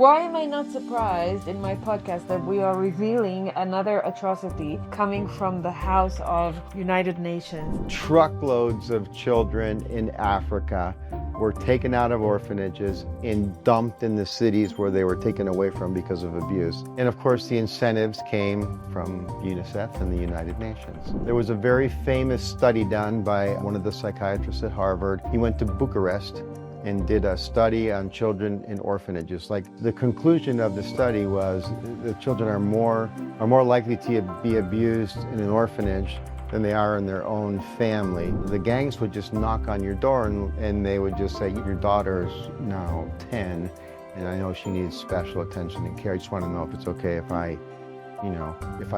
Why am I not surprised in my podcast that we are revealing another atrocity coming from the House of United Nations? Truckloads of children in Africa were taken out of orphanages and dumped in the cities where they were taken away from because of abuse. And of course, the incentives came from UNICEF and the United Nations. There was a very famous study done by one of the psychiatrists at Harvard. He went to Bucharest and did a study on children in orphanages. Like, the conclusion of the study was the children are more likely to be abused in an orphanage than they are in their own family. The gangs would just knock on your door and they would just say, your daughter's now 10 and I know she needs special attention and care. I just want to know if it's okay if I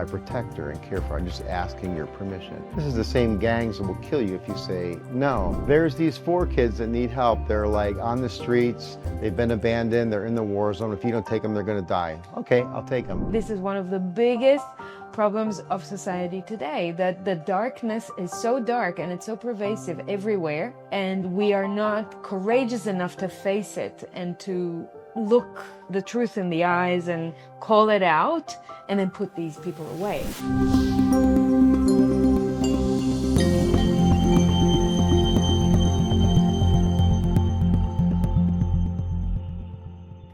protect her and care for her. I'm just asking your permission. This is the same gangs that will kill you if you say no. There's these 4 kids that need help. They're like on the streets, they've been abandoned, they're in the war zone. If you don't take them, they're gonna die. Okay, I'll take them. This is one of the biggest problems of society today, that the darkness is so dark and it's so pervasive everywhere, and we are not courageous enough to face it and to look the truth in the eyes and call it out and then put these people away.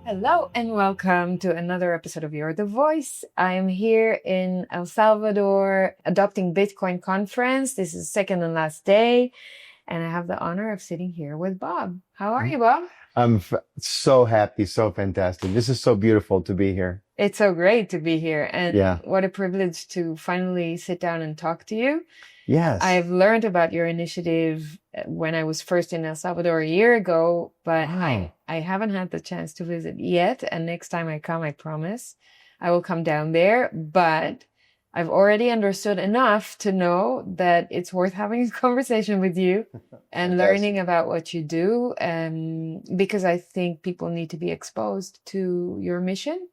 Hello and welcome to another episode of You're the Voice. I am here in El Salvador, Adopting Bitcoin conference. This is second and last day, and I have the honor of sitting here with Bob. How are you, Bob? I'm so happy, so fantastic. This is so beautiful to be here. It's so great to be here, and what a privilege to finally sit down and talk to you. Yes. I've learned about your initiative when I was first in El Salvador a year ago, but I haven't had the chance to visit yet. And next time I come, I promise I will come down there. But I've already understood enough to know that it's worth having a conversation with you and learning about what you do. Because I think people need to be exposed to your mission.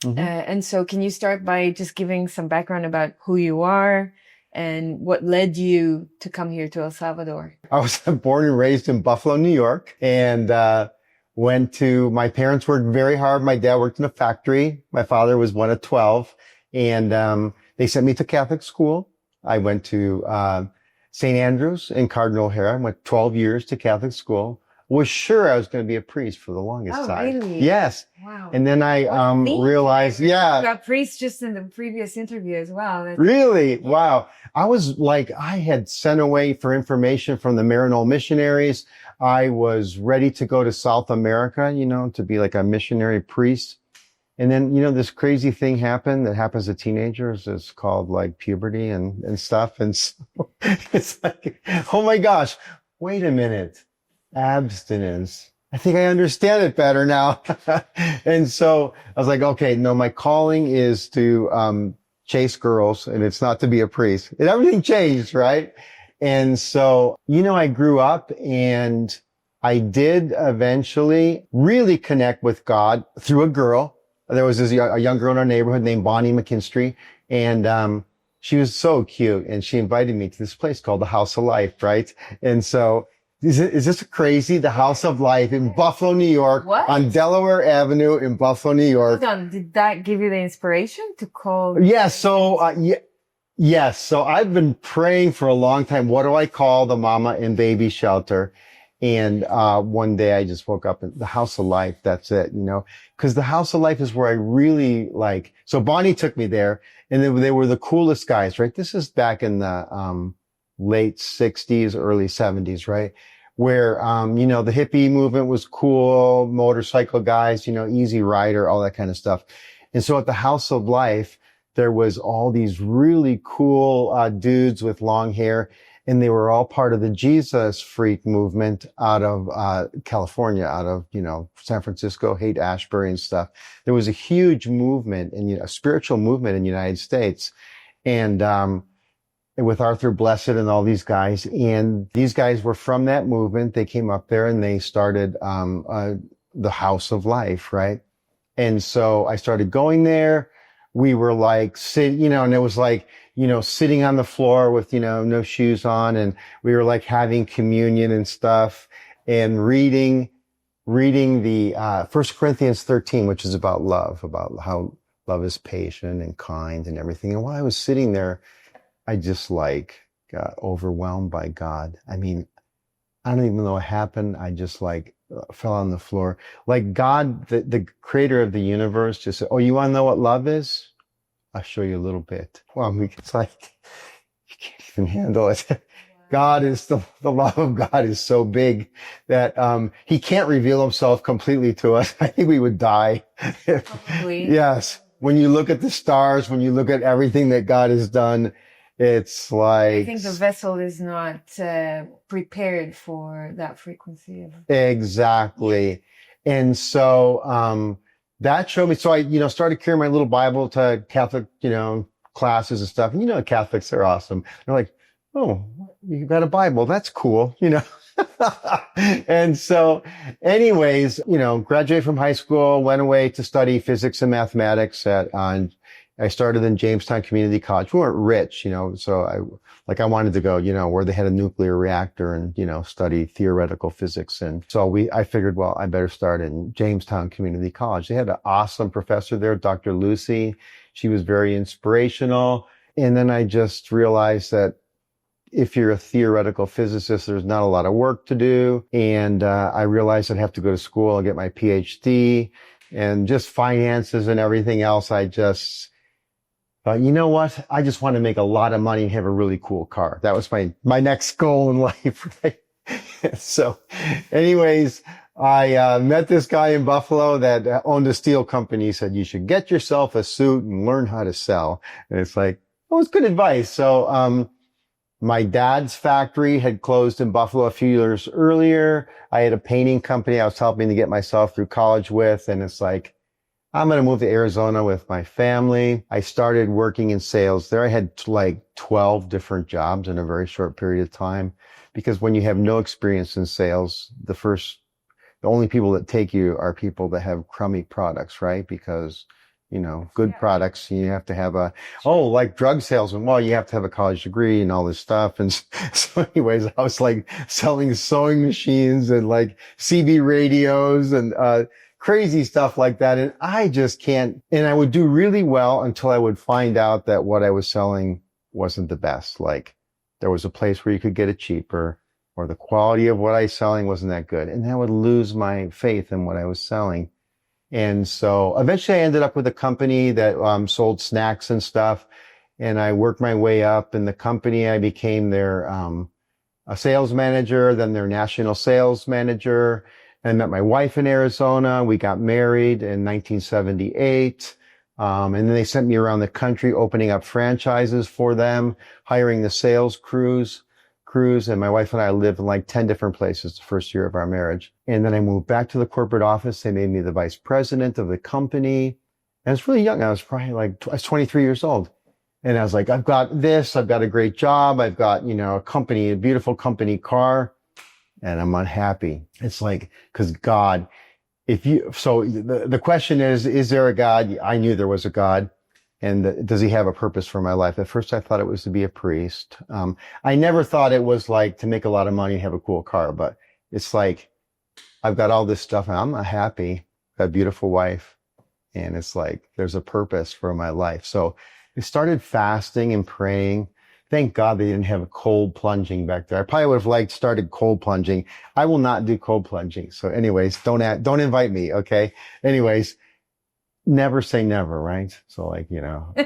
Mm-hmm. And so can you start by just giving some background about who you are and what led you to come here to El Salvador? I was born and raised in Buffalo, New York, and my parents worked very hard. My dad worked in a factory. My father was one of 12, and they sent me to Catholic school. I went to St. Andrews in Cardinal O'Hara. I went 12 years to Catholic school. Was sure I was going to be a priest for the longest time. Really? Yes. Wow. And then I realized, You got priest just in the previous interview as well. Really? Yeah. Wow. I was like, I had sent away for information from the Maryknoll missionaries. I was ready to go to South America, to be like a missionary priest. And then, this crazy thing happened that happens to teenagers. It's called like puberty and stuff. And so it's like, oh my gosh, wait a minute. Abstinence. I think I understand it better now. And so I was like, okay, no, my calling is to chase girls, and it's not to be a priest. And everything changed, right? And so, I grew up, and I did eventually really connect with God through a girl. There was a young girl in our neighborhood named Bonnie McKinstry, and she was so cute, and she invited me to this place called the House of Life, right? And so is this crazy? The House of Life in Buffalo, New York, on Delaware Avenue in Buffalo, New York. Hold on. Did that give you the inspiration to call? Yes. Yes. So I've been praying for a long time. What do I call the mama and baby shelter? And one day I just woke up in the House of Life. That's it, because the House of Life is where I really like. So Bonnie took me there, and they were the coolest guys, right? This is back in the late 60s, early 70s, right? Where, the hippie movement was cool, motorcycle guys, Easy Rider, all that kind of stuff. And so at the House of Life, there was all these really cool dudes with long hair, and they were all part of the Jesus freak movement out of California, out of, San Francisco, Haight-Ashbury and stuff. There was a huge movement, a spiritual movement in the United States. And with Arthur Blessed and all these guys. And these guys were from that movement. They came up there and they started the House of Life, right? And so I started going there. We were like, and it was like, sitting on the floor with, no shoes on. And we were like having communion and stuff and reading reading the 1 Corinthians 13, which is about love, about how love is patient and kind and everything. And while I was sitting there, I just like got overwhelmed by God. I mean, I don't even know what happened. I just like fell on the floor. Like God, the creator of the universe just said, oh, you want to know what love is? I'll show you a little bit. Well, it's like, you can't even handle it. God is the love of God is so big that, he can't reveal himself completely to us. I think we would die. Probably. Yes. When you look at the stars, when you look at everything that God has done, it's like, I think the vessel is not prepared for that frequency. Exactly. And so, that showed me, so I, started carrying my little Bible to Catholic, classes and stuff. And Catholics are awesome. They're like, oh, you got a Bible. That's cool, And so anyways, graduated from high school, went away to study physics and mathematics I started in Jamestown Community College. We weren't rich, so I wanted to go, where they had a nuclear reactor and, study theoretical physics. And so I figured, well, I better start in Jamestown Community College. They had an awesome professor there, Dr. Lucy. She was very inspirational. And then I just realized that if you're a theoretical physicist, there's not a lot of work to do. And I realized I'd have to go to school and get my PhD, and just finances and everything else. I just you know what? I just want to make a lot of money and have a really cool car. That was my next goal in life, right? So anyways, I met this guy in Buffalo that owned a steel company. He said, you should get yourself a suit and learn how to sell. And it's like, oh, it's good advice. So my dad's factory had closed in Buffalo a few years earlier. I had a painting company I was helping to get myself through college with. And it's like, I'm going to move to Arizona with my family. I started working in sales there. I had like 12 different jobs in a very short period of time, because when you have no experience in sales, the only people that take you are people that have crummy products, right? Because, good products, you have to have like drug salesman. Well, you have to have a college degree and all this stuff. And so anyways, I was like selling sewing machines and like CB radios and, crazy stuff like that. And I just can't, and I would do really well until I would find out that what I was selling wasn't the best. Like there was a place where you could get it cheaper, or the quality of what I was selling wasn't that good. And I would lose my faith in what I was selling. And so eventually I ended up with a company that sold snacks and stuff. And I worked my way up in the company. I became their a sales manager, then their national sales manager. I met my wife in Arizona. We got married in 1978. And then they sent me around the country, opening up franchises for them, hiring the sales crews. And my wife and I lived in like 10 different places the first year of our marriage. And then I moved back to the corporate office. They made me the vice president of the company. And I was really young. I was probably I was 23 years old. And I was like, I've got this. I've got a great job. I've got, a beautiful company car. And I'm unhappy. It's like, cause God, so the question is there a God? I knew there was a God. And does he have a purpose for my life? At first I thought it was to be a priest. I never thought it was like to make a lot of money and have a cool car, but it's like, I've got all this stuff and I'm not happy. Got a beautiful wife. And it's like, there's a purpose for my life. So I started fasting and praying. Thank God they didn't have a cold plunging back there. I probably would have started cold plunging. I will not do cold plunging. So anyways, don't invite me. Okay. Anyways, never say never, right? So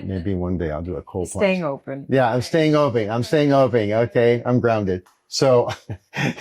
maybe one day I'll do a cold plunge. Staying open. Yeah, I'm staying open. Okay. I'm grounded. So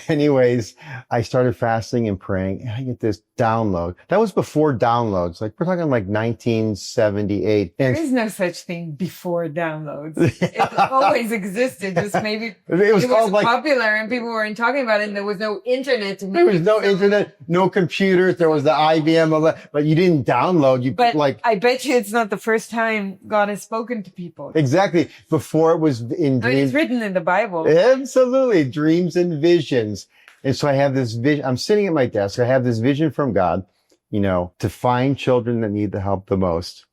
anyways, I started fasting and praying, and I get this download. That was before downloads. Like we're talking like 1978. There is no such thing before downloads. It always existed. Just maybe it was popular and people weren't talking about it, and there was no internet. There was no internet, no computers. There was the IBM, but you didn't download. I bet you it's not the first time God has spoken to people. Exactly. Before it was in dreams. It's written in the Bible. Absolutely. Dreams and visions. And so I have this vision. I'm sitting at my desk. I have this vision from God, to find children that need the help the most,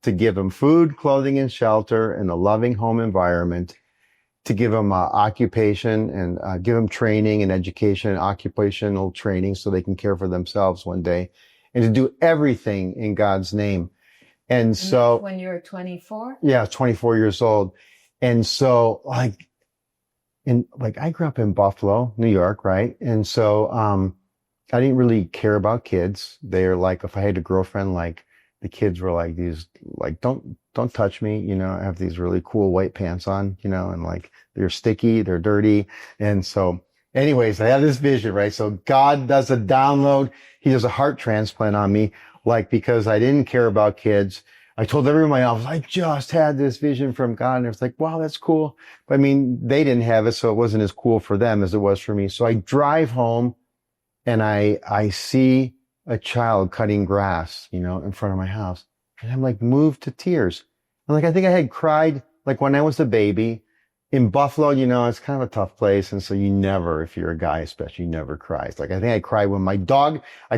to give them food, clothing, and shelter in a loving home environment, to give them occupation and give them training and education, occupational training so they can care for themselves one day, and to do everything in God's name. And so that's when you're 24? Yeah, 24 years old. And so I grew up in Buffalo, New York, right? And so I didn't really care about kids. They're like, if I had a girlfriend, like the kids were like these, like, don't touch me. You know, I have these really cool white pants on, you know, and like they're sticky, they're dirty. And so anyways, I have this vision, right? So God does a download. He does a heart transplant on me, like, because I didn't care about kids. I told everyone else, I just had this vision from God. And it's like, wow, that's cool. But I mean, they didn't have it, so it wasn't as cool for them as it was for me. So I drive home and I see a child cutting grass, you know, in front of my house. And I'm like moved to tears. And like, I think I had cried like when I was a baby. In Buffalo, you know, it's kind of a tough place. And so you never, if you're a guy especially, you never cry. It's like, I think I cried when I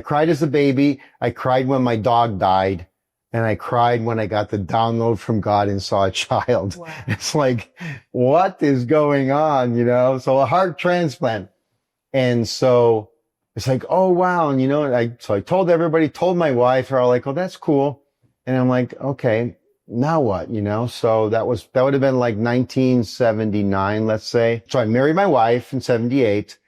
cried as a baby. I cried when my dog died. And I cried when I got the download from God and saw a child. Wow. It's like, what is going on? You know, so a heart transplant. And so it's like, oh, wow. And, you know, so I told everybody, told my wife, they're all like, oh, that's cool. And I'm like, okay, now what? You know, so that would have been like 1979, let's say. So I married my wife in 78.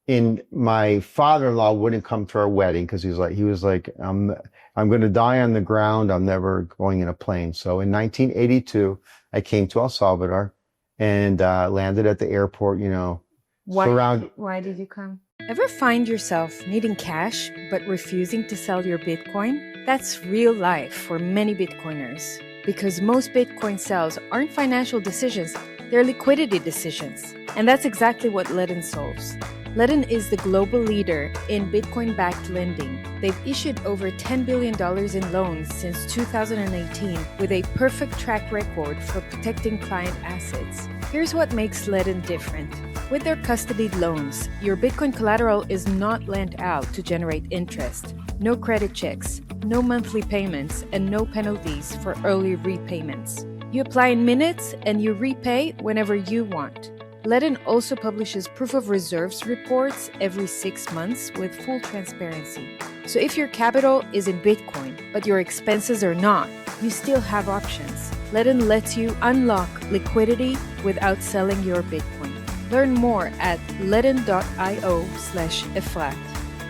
And my father-in-law wouldn't come to our wedding because he was like, I'm going to die on the ground. I'm never going in a plane. So in 1982, I came to El Salvador and landed at the airport, you know. Why did you come? Ever find yourself needing cash but refusing to sell your Bitcoin? That's real life for many Bitcoiners. Because most Bitcoin sales aren't financial decisions, they're liquidity decisions. And that's exactly what Ledn solves. Ledn is the global leader in Bitcoin-backed lending. They've issued over $10 billion in loans since 2018 with a perfect track record for protecting client assets. Here's what makes Ledn different. With their custodied loans, your Bitcoin collateral is not lent out to generate interest. No credit checks, no monthly payments, and no penalties for early repayments. You apply in minutes and you repay whenever you want. Ledn also publishes proof of reserves reports every 6 months with full transparency. So if your capital is in Bitcoin, but your expenses are not, you still have options. Ledn lets you unlock liquidity without selling your Bitcoin. Learn more at ledn.io/Efrat.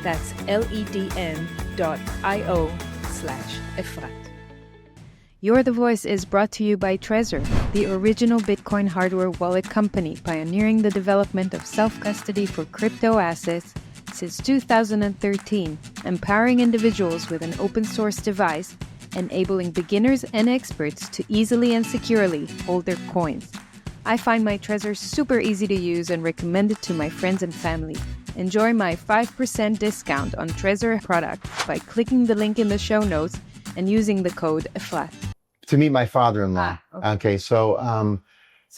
That's ledn.io/Efrat. Your The Voice is brought to you by Trezor, the original Bitcoin hardware wallet company pioneering the development of self-custody for crypto assets since 2013, empowering individuals with an open-source device, enabling beginners and experts to easily and securely hold their coins. I find my Trezor super easy to use and recommend it to my friends and family. Enjoy my 5% discount on Trezor products by clicking the link in the show notes and using the code EFLAT. To meet my father-in-law. Okay. So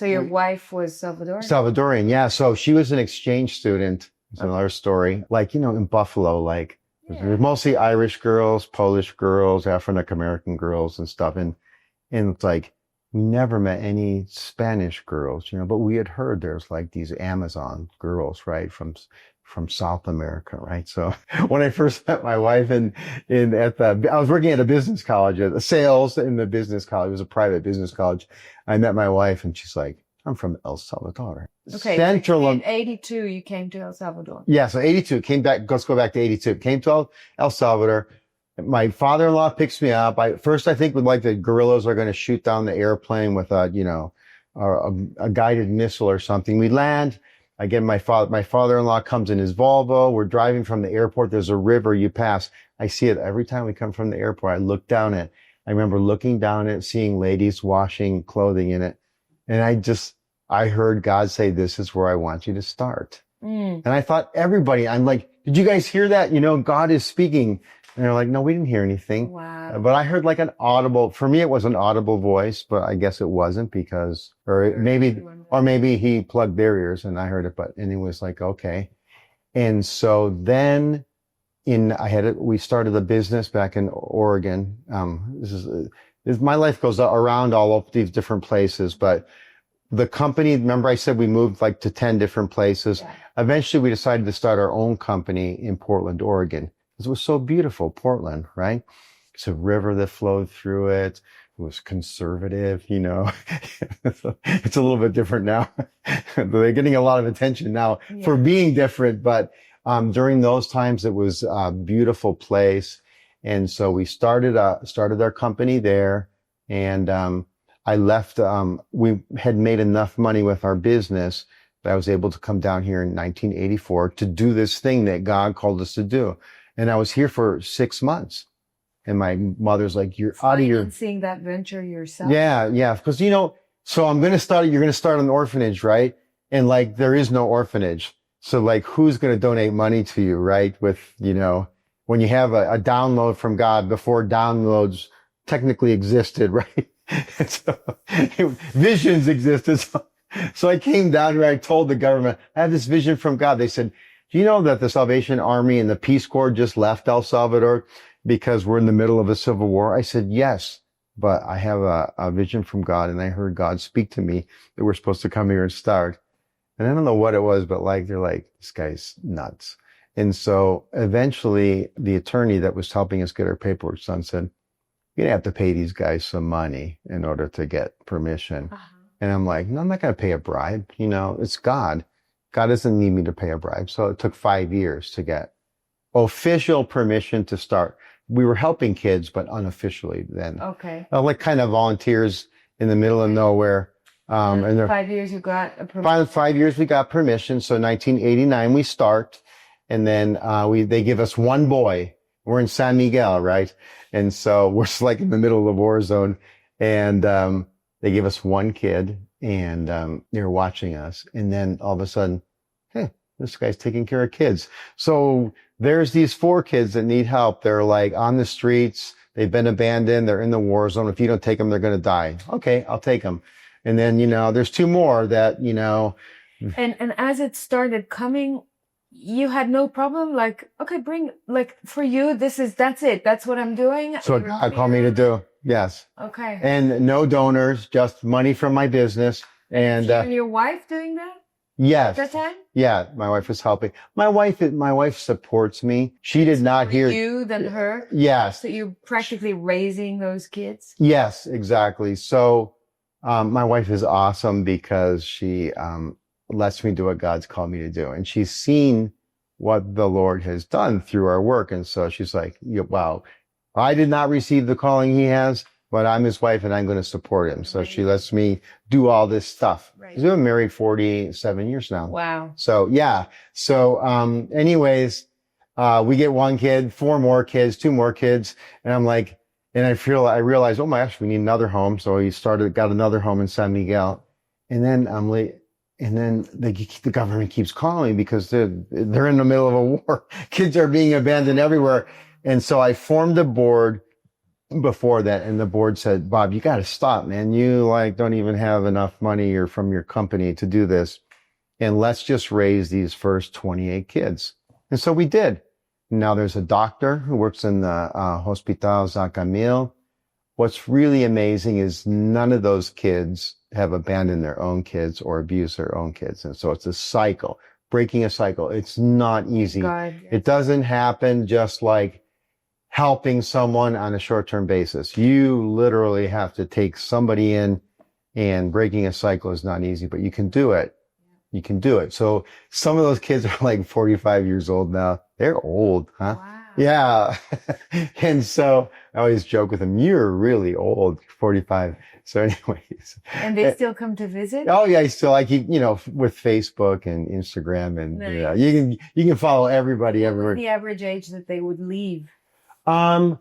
your wife was Salvadorian? Salvadorian, yeah. So she was an exchange student. It's another story. Like, you know, in Buffalo, like there's mostly Irish girls, Polish girls, African-American girls and stuff. And it's like, we never met any Spanish girls, you know, but we had heard there's like these Amazon girls, right? From South America, right? So when I first met my wife I was working at a business college, sales in the business college. It was a private business college. I met my wife and she's like, I'm from El Salvador. Okay. In 82, you came to El Salvador. Yeah. So 82 came back. Let's go back to 82. Came to El Salvador. My father-in-law picks me up. First, I think with like the guerrillas are going to shoot down the airplane with a guided missile or something. We land. Again, my father-in-law comes in his Volvo. We're driving from the airport. There's a river you pass. I see it every time we come from the airport. I look down it. I remember looking down it, seeing ladies washing clothing in it. And I heard God say, this is where I want you to start. And I thought I'm like, did you guys hear that? You know, God is speaking. And they're like, no, we didn't hear anything. Wow. But I heard like for me, it was an audible voice, but I guess it wasn't maybe he plugged their ears and I heard it, and it was like, okay. And so then we started a business back in Oregon. My life goes around all of these different places, but the company, remember I said we moved like to 10 different places. Yeah. Eventually we decided to start our own company in Portland, Oregon. Because it was so beautiful, Portland, right? It's a river that flowed through it. It was conservative, you know. It's a little bit different now. They're getting a lot of attention now for being different. But during those times, it was a beautiful place. And so we started our company there. And I left. We had made enough money with our business that I was able to come down here in 1984 to do this thing that God called us to do. And I was here for 6 months. And my mother's like, you're out of your... Financing that venture yourself? Yeah. Because, you know, so you're going to start an orphanage, right? And like, there is no orphanage. So like, who's going to donate money to you, right? With, you know, when you have a download from God before downloads technically existed, right? So, visions existed. So I came down here, I told the government, I have this vision from God. They said, do you know that the Salvation Army and the Peace Corps just left El Salvador because we're in the middle of a civil war? I said, yes, but I have a vision from God, and I heard God speak to me that we're supposed to come here and start. And I don't know what it was, but like, they're like, this guy's nuts. And so eventually the attorney that was helping us get our paperwork done said, you're going to have to pay these guys some money in order to get permission. And I'm like, no, I'm not going to pay a bribe. You know, it's God. God doesn't need me to pay a bribe. So it took 5 years to get official permission to start. We were helping kids, but unofficially then. Okay. Like kind of volunteers in the middle of nowhere. And 5 years you got a permission? 5 years we got permission. So 1989 we start. And then they give us one boy. We're in San Miguel, right? And so we're just like in the middle of the war zone. And they give us one kid, and they're watching us. And then all of a sudden, hey, this guy's taking care of kids. So there's these 4 kids that need help. They're like on the streets. They've been abandoned. They're in the war zone. If you don't take them, they're going to die. Okay, I'll take them. And then, you know, there's 2 more that, you know. And as it started coming, you had no problem, like, okay, like, for you, that's it. That's what I'm doing. So God called me to do. Yes. Okay. And no donors, just money from my business. And your wife doing that? Yes. At that time? Yeah, my wife was helping. My wife supports me. She did not hear you than her. Yes. So you're practically raising those kids. Yes, exactly. So my wife is awesome because she lets me do what God's called me to do, and she's seen what the Lord has done through our work, and so she's like, wow. I did not receive the calling he has, but I'm his wife and I'm going to support him. So she lets me do all this stuff. Right. We've been married 47 years now. Wow. So yeah. So, anyways, we get 1 kid, 4 more kids, 2 more kids. And I'm like, and I realized, oh my gosh, we need another home. So we got another home in San Miguel. And then I'm late. And then the government keeps calling me because they're in the middle of a war. Kids are being abandoned everywhere. And so I formed a board before that, and the board said, Bob, you got to stop, man. You don't even have enough money or from your company to do this. And let's just raise these first 28 kids. And so we did. Now there's a doctor who works in the Hospital Zacamil. What's really amazing is none of those kids have abandoned their own kids or abused their own kids. And so it's a cycle, breaking a cycle. It's not easy. God, yes. It doesn't happen just like helping someone on a short-term basis. You literally have to take somebody in, and breaking a cycle is not easy, but you can do it. You can do it. So some of those kids are like 45 years old now. They're old, huh? Wow. Yeah. And so I always joke with them, you're really old, 45. So anyways. And they still come to visit? Oh yeah, still like, with Facebook and Instagram and, nice. You can follow everybody everywhere. What's the average age that they would leave? I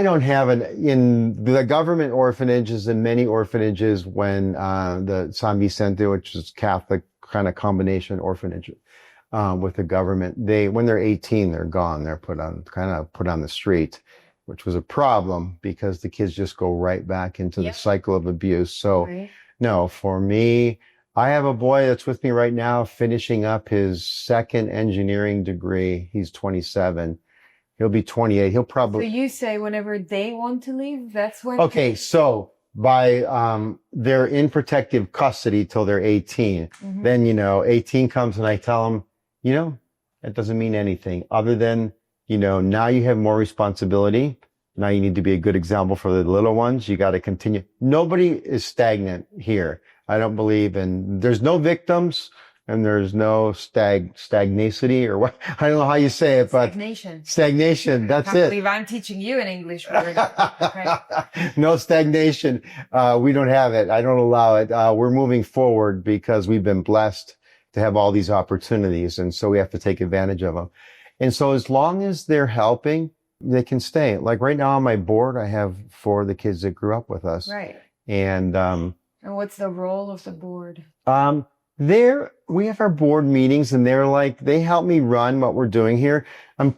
don't have in the government orphanages and many orphanages when, the San Vicente, which is Catholic kind of combination orphanage, with the government, when they're 18, they're gone. They're put on the street, which was a problem because the kids just go right back into the cycle of abuse. So no, for me, I have a boy that's with me right now, finishing up his 2nd engineering degree. He's 27. He'll be 28. He'll probably... So you say whenever they want to leave, that's when... Okay, so they're in protective custody till they're 18. Mhm. Then, 18 comes and I tell them, that doesn't mean anything other than, now you have more responsibility. Now you need to be a good example for the little ones. You got to continue. Nobody is stagnant here. I don't believe in, there's no victims and there's no stagnacity or what. I don't know how you say it, but stagnation. That's I can't it. believe I'm teaching you an English word. Okay. No stagnation. We don't have it. I don't allow it. We're moving forward because we've been blessed to have all these opportunities. And so we have to take advantage of them. And so as long as they're helping, they can stay. Like right now on my board, I have 4 of the kids that grew up with us. Right. And what's the role of the board? We have our board meetings and they help me run what we're doing here. I'm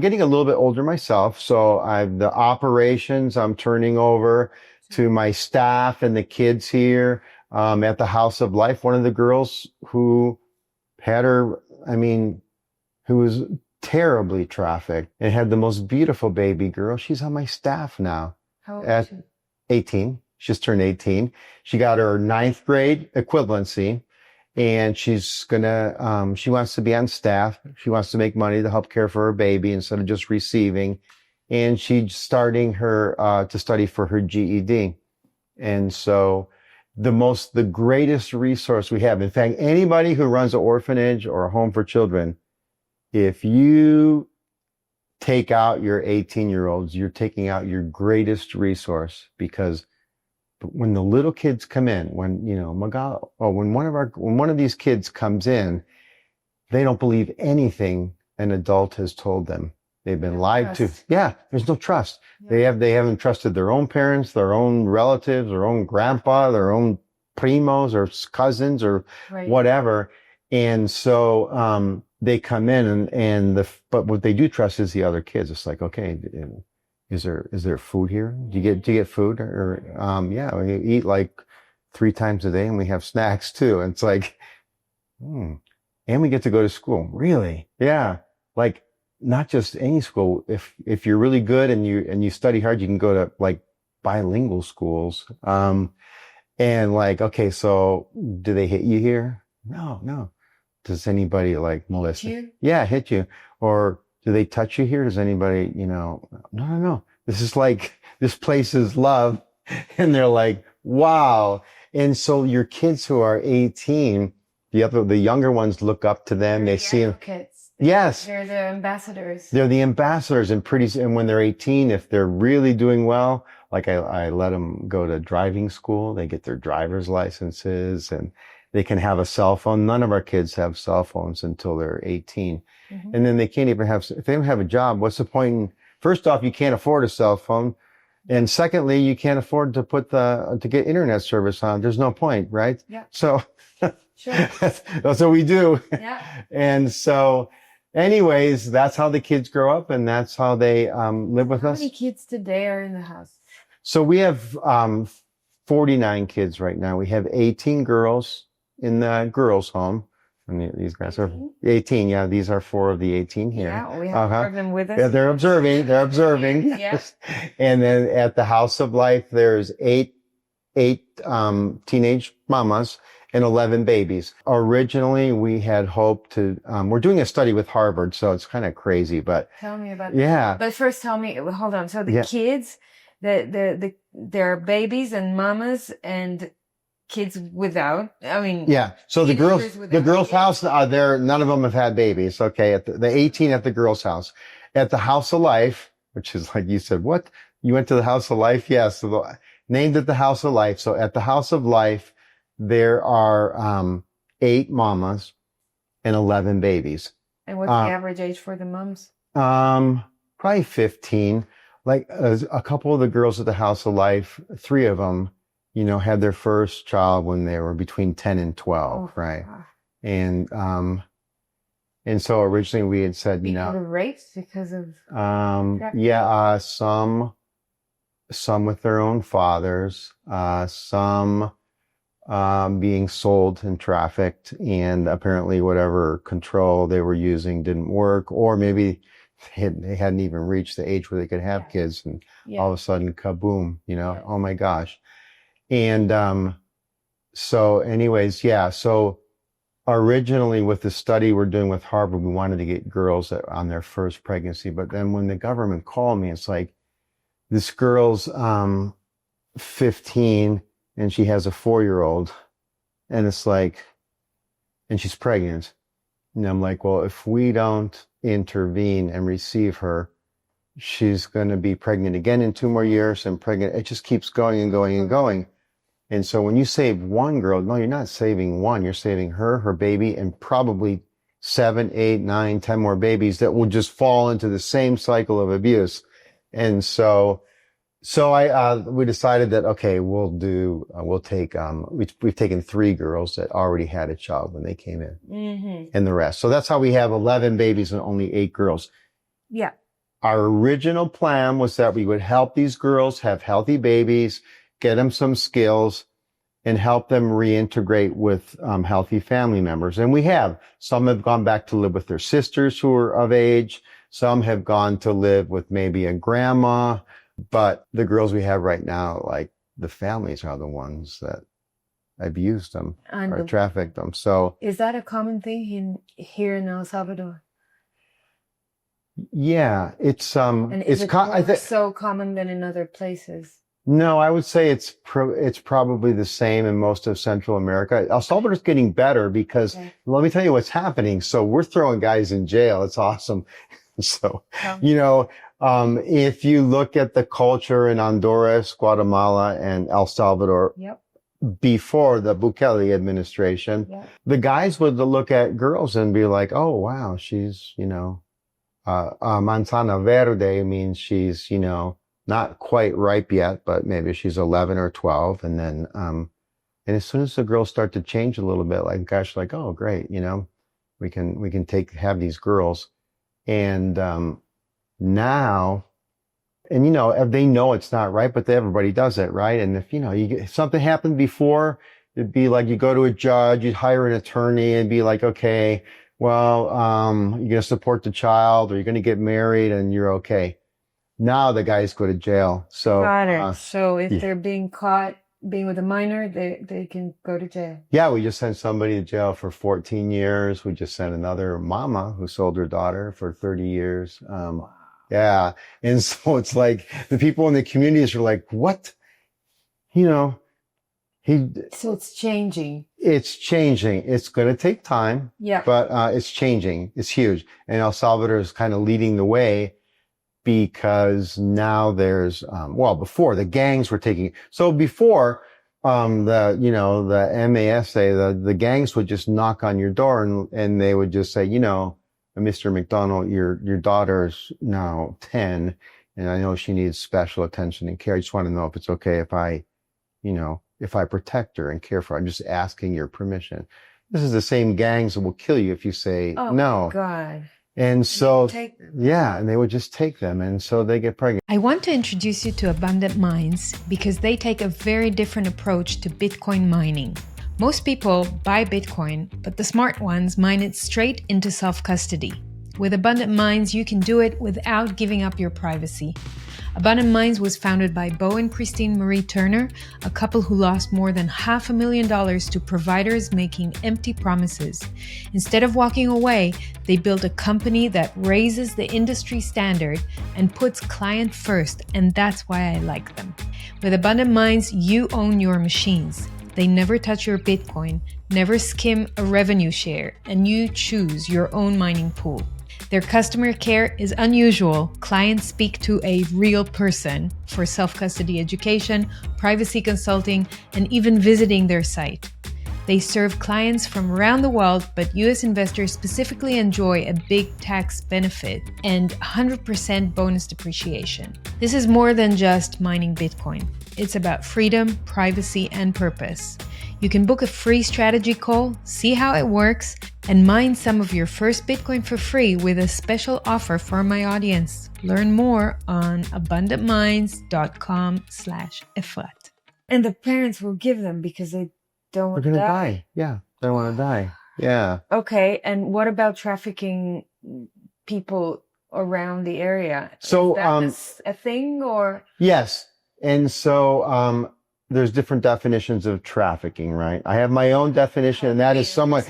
getting a little bit older myself. So the operations I'm turning over to my staff and the kids here, at the House of Life. One of the girls who who was terribly trafficked and had the most beautiful baby girl. She's on my staff now. How old at is she? 18. She just turned 18. She got her 9th grade equivalency and she's she wants to be on staff. She wants to make money to help care for her baby instead of just receiving. And she's starting to study for her GED. And so the greatest resource we have, in fact, anybody who runs an orphanage or a home for children, if you take out your 18-year-olds, you're taking out your greatest resource, because when the little kids come in, when one of these kids comes in, they don't believe anything an adult has told them. They've been lied to. Yeah, there's no trust. Yeah. They haven't trusted their own parents, their own relatives, their own grandpa, their own primos or cousins or whatever. And so they come in but what they do trust is the other kids. It's like, okay, is there food here? Do you get food? Or yeah, we eat like 3 times a day and we have snacks too. And it's like, and we get to go to school. Really? Yeah. Like, not just any school. If you're really good and you study hard, you can go to like bilingual schools. And like, okay, so do they hit you here? No. Does anybody like molest you? Yeah, hit you. Or do they touch you here? Does anybody, no. This place is love. And they're like, wow. And so your kids who are 18, the younger ones look up to them. They see them. Yes. They're the ambassadors. They're the ambassadors. And when they're 18, if they're really doing well, like I let them go to driving school, they get their driver's licenses and they can have a cell phone. None of our kids have cell phones until they're 18. Mm-hmm. And then they can't even if they don't have a job, what's the point? First off, you can't afford a cell phone. And secondly, you can't afford to to get internet service on. There's no point, right? Yeah. So sure. That's what we do. Yeah. And so, anyways, that's how the kids grow up and that's how they live with us. How many kids today are in the house? So we have 49 kids right now. We have 18 girls in the girls' home. And these guys are 18. Yeah, these are 4 of the 18 here. Yeah, we have 4 of them with us. Yeah, they're observing. Yes. And then at the House of Life, there's 8 teenage mamas and 11 babies. Originally, we had hoped to, we're doing a study with Harvard, so it's kind of crazy, but. Tell me about that. But first tell me, hold on. So the kids, they're babies and mamas and kids without, Yeah. So the girls' house, none of them have had babies. Okay. At the 18 at the girls' house. At the House of Life, which is like you said, what? You went to the House of Life? Yes. Named at the House of Life. So at the House of Life, there are 8 mamas and 11 babies. And what's the average age for the moms? Probably 15. Like a couple of the girls at the House of Life, 3 of them, had their first child when they were between 10 and 12, right? And so originally we had said, because of rapes, because of some with their own fathers, some being sold and trafficked, and apparently whatever control they were using didn't work, or maybe they hadn't even reached the age where they could have kids, and all of a sudden, kaboom, oh my gosh. And so anyways, so originally with the study we're doing with Harvard, we wanted to get girls on their first pregnancy. But then when the government called me, it's like, this girl's 15 and she has a 4-year-old, and it's like, and she's pregnant. And I'm like, well, if we don't intervene and receive her, she's going to be pregnant again in 2 more years and pregnant. It just keeps going and going and going. And so when you save one girl, no, you're not saving one. You're saving her baby, and probably 7, 8, 9, 10 more babies that will just fall into the same cycle of abuse. And so we decided that, okay, we've taken 3 girls that already had a child when they came in, and the rest. So that's how we have 11 babies and only 8 girls. Yeah. Our original plan was that we would help these girls have healthy babies, get them some skills, and help them reintegrate with healthy family members. And we have. Some have gone back to live with their sisters who are of age. Some have gone to live with maybe a grandma. But the girls we have right now, like, the families are the ones that abused them or trafficked them. So is that a common thing here in El Salvador? Yeah, it's And is it so common than in other places? No, I would say it's probably the same in most of Central America. El Salvador's getting better because let me tell you what's happening. So we're throwing guys in jail. It's awesome. So, if you look at the culture in Honduras, Guatemala, and El Salvador before the Bukele administration, the guys would look at girls and be like, oh, wow, she's, manzana verde means she's, not quite ripe yet, but maybe she's 11 or 12. And then, and as soon as the girls start to change a little bit, like, gosh, like, oh, great, we can have these girls. And, now, and they know it's not right, but everybody does it, right? And if something happened before, it'd be like, you go to a judge, you'd hire an attorney and be like, okay, well, you're going to support the child, or you're going to get married and you're okay. Now the guys go to jail. So, got it. So if they're being caught being with a minor, they can go to jail. Yeah, we just sent somebody to jail for 14 years. We just sent another mama who sold her daughter for 30 years. Wow. Yeah. And so it's like the people in the communities are like, what? So it's changing. It's changing. It's going to take time. Yeah. But it's changing. It's huge. And El Salvador is kind of leading the way, because now there's, before the gangs were taking, so before, the MASA, the gangs would just knock on your door and they would just say, Mr. McDonell, your daughter's now 10 and I know she needs special attention and care. I just want to know if it's okay if I protect her and care for her. I'm just asking your permission. This is the same gangs that will kill you if you say no. Oh, God. And so, and they would just take them. And so they get pregnant. I want to introduce you to Abundant Minds because they take a very different approach to Bitcoin mining. Most people buy Bitcoin, but the smart ones mine it straight into self-custody. With Abundant Minds, you can do it without giving up your privacy. Abundant Minds was founded by Bo and Christine Marie Turner, a couple who lost more than $500,000 to providers making empty promises. Instead of walking away, they built a company that raises the industry standard and puts client first, and that's why I like them. With Abundant Minds, you own your machines. They never touch your Bitcoin, never skim a revenue share, and you choose your own mining pool. Their customer care is unusual. Clients speak to a real person for self-custody education, privacy consulting, and even visiting their site. They serve clients from around the world, but US investors specifically enjoy a big tax benefit and 100% bonus depreciation. This is more than just mining Bitcoin. It's about freedom, privacy, and purpose. You can book a free strategy call, see how it works, and mine some of your first Bitcoin for free with a special offer for my audience. Learn more on abundantminds.com/Efrat. And the parents will give them because they don't want to die. They're going to die. Yeah, they don't want to die. Yeah. Okay, and what about trafficking people around the area. So, Is that a thing or? yes. And so, there's different definitions of trafficking, right? I have my own definition, and that is someone,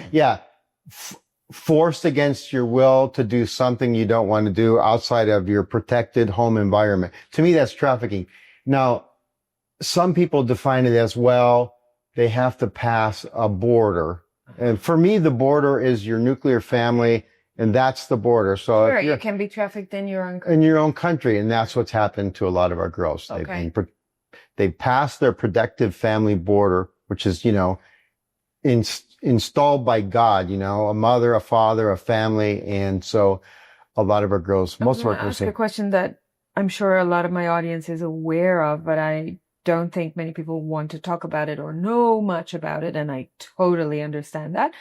forced against your will to do something you don't want to do outside of your protected home environment. To me, that's trafficking. Now, some people define it as, well, they have to pass a border. And for me, the border is your nuclear family, and that's the border. So sure, you can be trafficked in your own country. In your own country, and that's what's happened to a lot of our girls. Okay. They've passed their protective family border, which is, installed by God, a mother, a father, a family. And so a lot of our girls, most of our girls. Ask a question that I'm sure a lot of my audience is aware of, but I don't think many people want to talk about it or know much about it. And I totally understand that.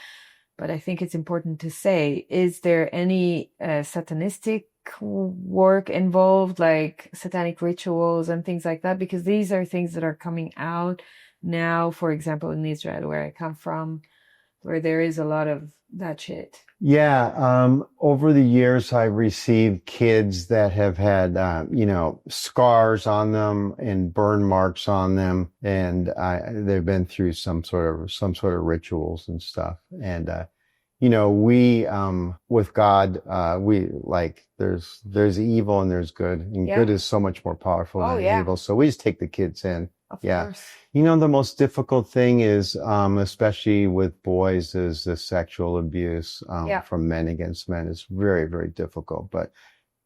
But I think it's important to say, is there any satanistic work involved, like satanic rituals and things like that? Because these are things that are coming out now, for example, in Israel, where I come from, where there is a lot of that shit. Yeah. Over the years, I've received kids that have had, scars on them and burn marks on them. And they've been through some sort of rituals and stuff. And, we, with God, there's evil and there's good, and good is so much more powerful than evil. So we just take the kids in. Of course. The most difficult thing is, especially with boys, is the sexual abuse, from men against men. It's very, very difficult, but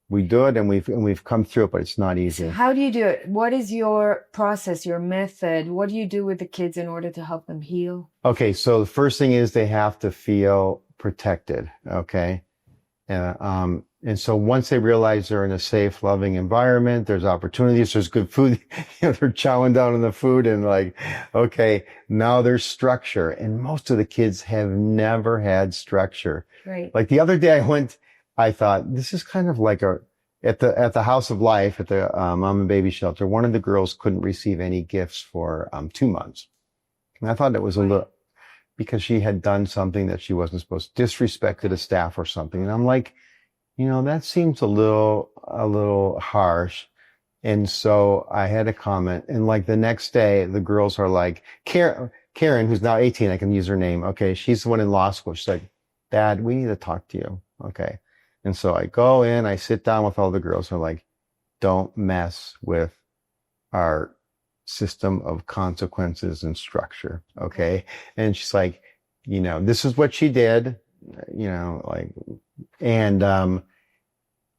we do it and we've come through it, but it's not easy. So how do you do it? What is your process, your method? What do you do with the kids in order to help them heal? Okay. So the first thing is they have to feel protected. Okay. And so once they realize they're in a safe, loving environment, there's opportunities, there's good food, they're chowing down on the food and okay, now there's structure. And most of the kids have never had structure. Right. Like the other day I thought this is kind of like at the House of Life, at the mom and baby shelter, one of the girls couldn't receive any gifts for 2 months. And I thought it was a little, because she had done something that she wasn't supposed to, disrespected a staff or something. And I'm like, that seems a little harsh. And so I had a comment, and the next day the girls are like, Karen, who's now 18, I can use her name. Okay. She's the one in law school. She's like, Dad, we need to talk to you. Okay. And so I go in, I sit down with all the girls, and they're like, don't mess with our system of consequences and structure. Okay. And she's like, this is what she did, and,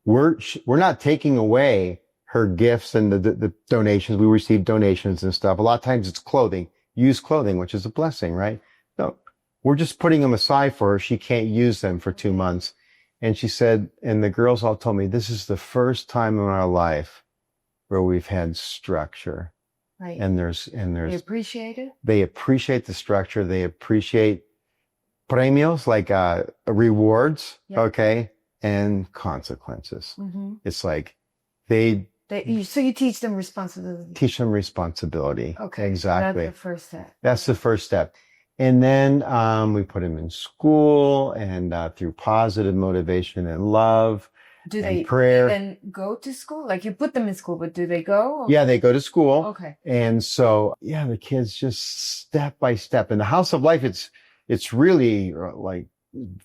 we're not taking away her gifts and the donations. We receive donations and stuff. A lot of times it's clothing, used clothing, which is a blessing, right? No, we're just putting them aside for her. She can't use them for 2 months. And she said, and the girls all told me, this is the first time in our life where we've had structure. Right. And there's, they appreciate it. They appreciate the structure. They appreciate premios, rewards. Yep. Okay. And consequences. Mm-hmm. It's like so you teach them responsibility. Teach them responsibility. Okay. Exactly. That's the first step. That's the first step. And then we put them in school and through positive motivation and love. Do they prayer. Then go to school? Like you put them in school, but do they go? Yeah, they go to school. Okay. And so, the kids just step by step. In the House of Life, it's really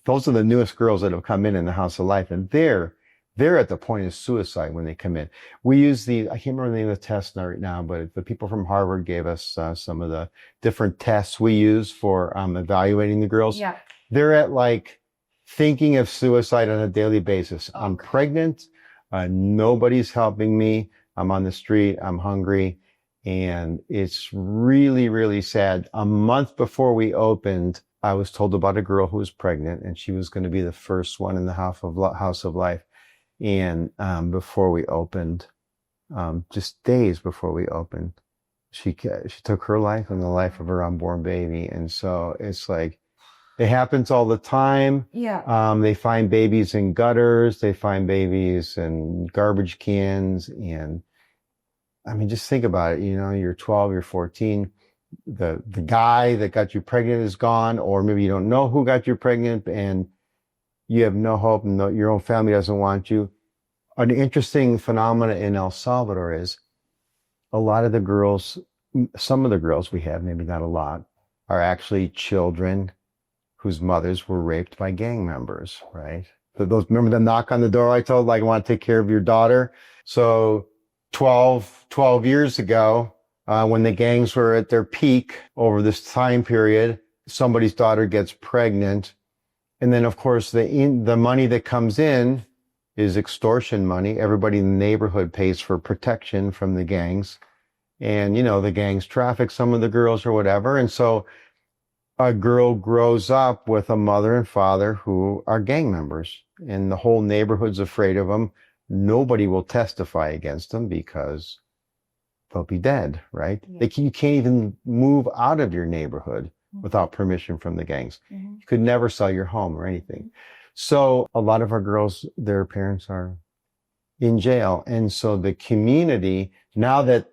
those are the newest girls that have come in the House of Life, and they're at the point of suicide when they come in. We use I can't remember the name of the test right now, but the people from Harvard gave us some of the different tests we use for evaluating the girls. Yeah. They're at thinking of suicide on a daily basis. Okay. I'm pregnant. Nobody's helping me. I'm on the street. I'm hungry. And it's really, really sad. A month before we opened, I was told about a girl who was pregnant, and she was going to be the first one in the House of Life. And before we opened, just days before we opened, she took her life and the life of her unborn baby. And so it's it happens all the time. Yeah. They find babies in gutters. They find babies in garbage cans. And just think about it. You're 12, you're 14. The guy that got you pregnant is gone, or maybe you don't know who got you pregnant and you have no hope and your own family doesn't want you. an interesting phenomena in El Salvador is a lot of the girls, some of the girls we have, maybe not a lot, are actually children whose mothers were raped by gang members, right? So those, remember the knock on the door I told, like, I want to take care of your daughter? So 12 years ago, when the gangs were at their peak over this time period, somebody's daughter gets pregnant. And then, of course, the money that comes in is extortion money. Everybody in the neighborhood pays for protection from the gangs. And, you know, the gangs traffic some of the girls or whatever. And so a girl grows up with a mother and father who are gang members, and the whole neighborhood's afraid of them. Nobody will testify against them because they'll be dead, right? Yeah. You can't even move out of your neighborhood without permission from the gangs. Mm-hmm. You could never sell your home or anything. So a lot of our girls, their parents are in jail. And so the community, now that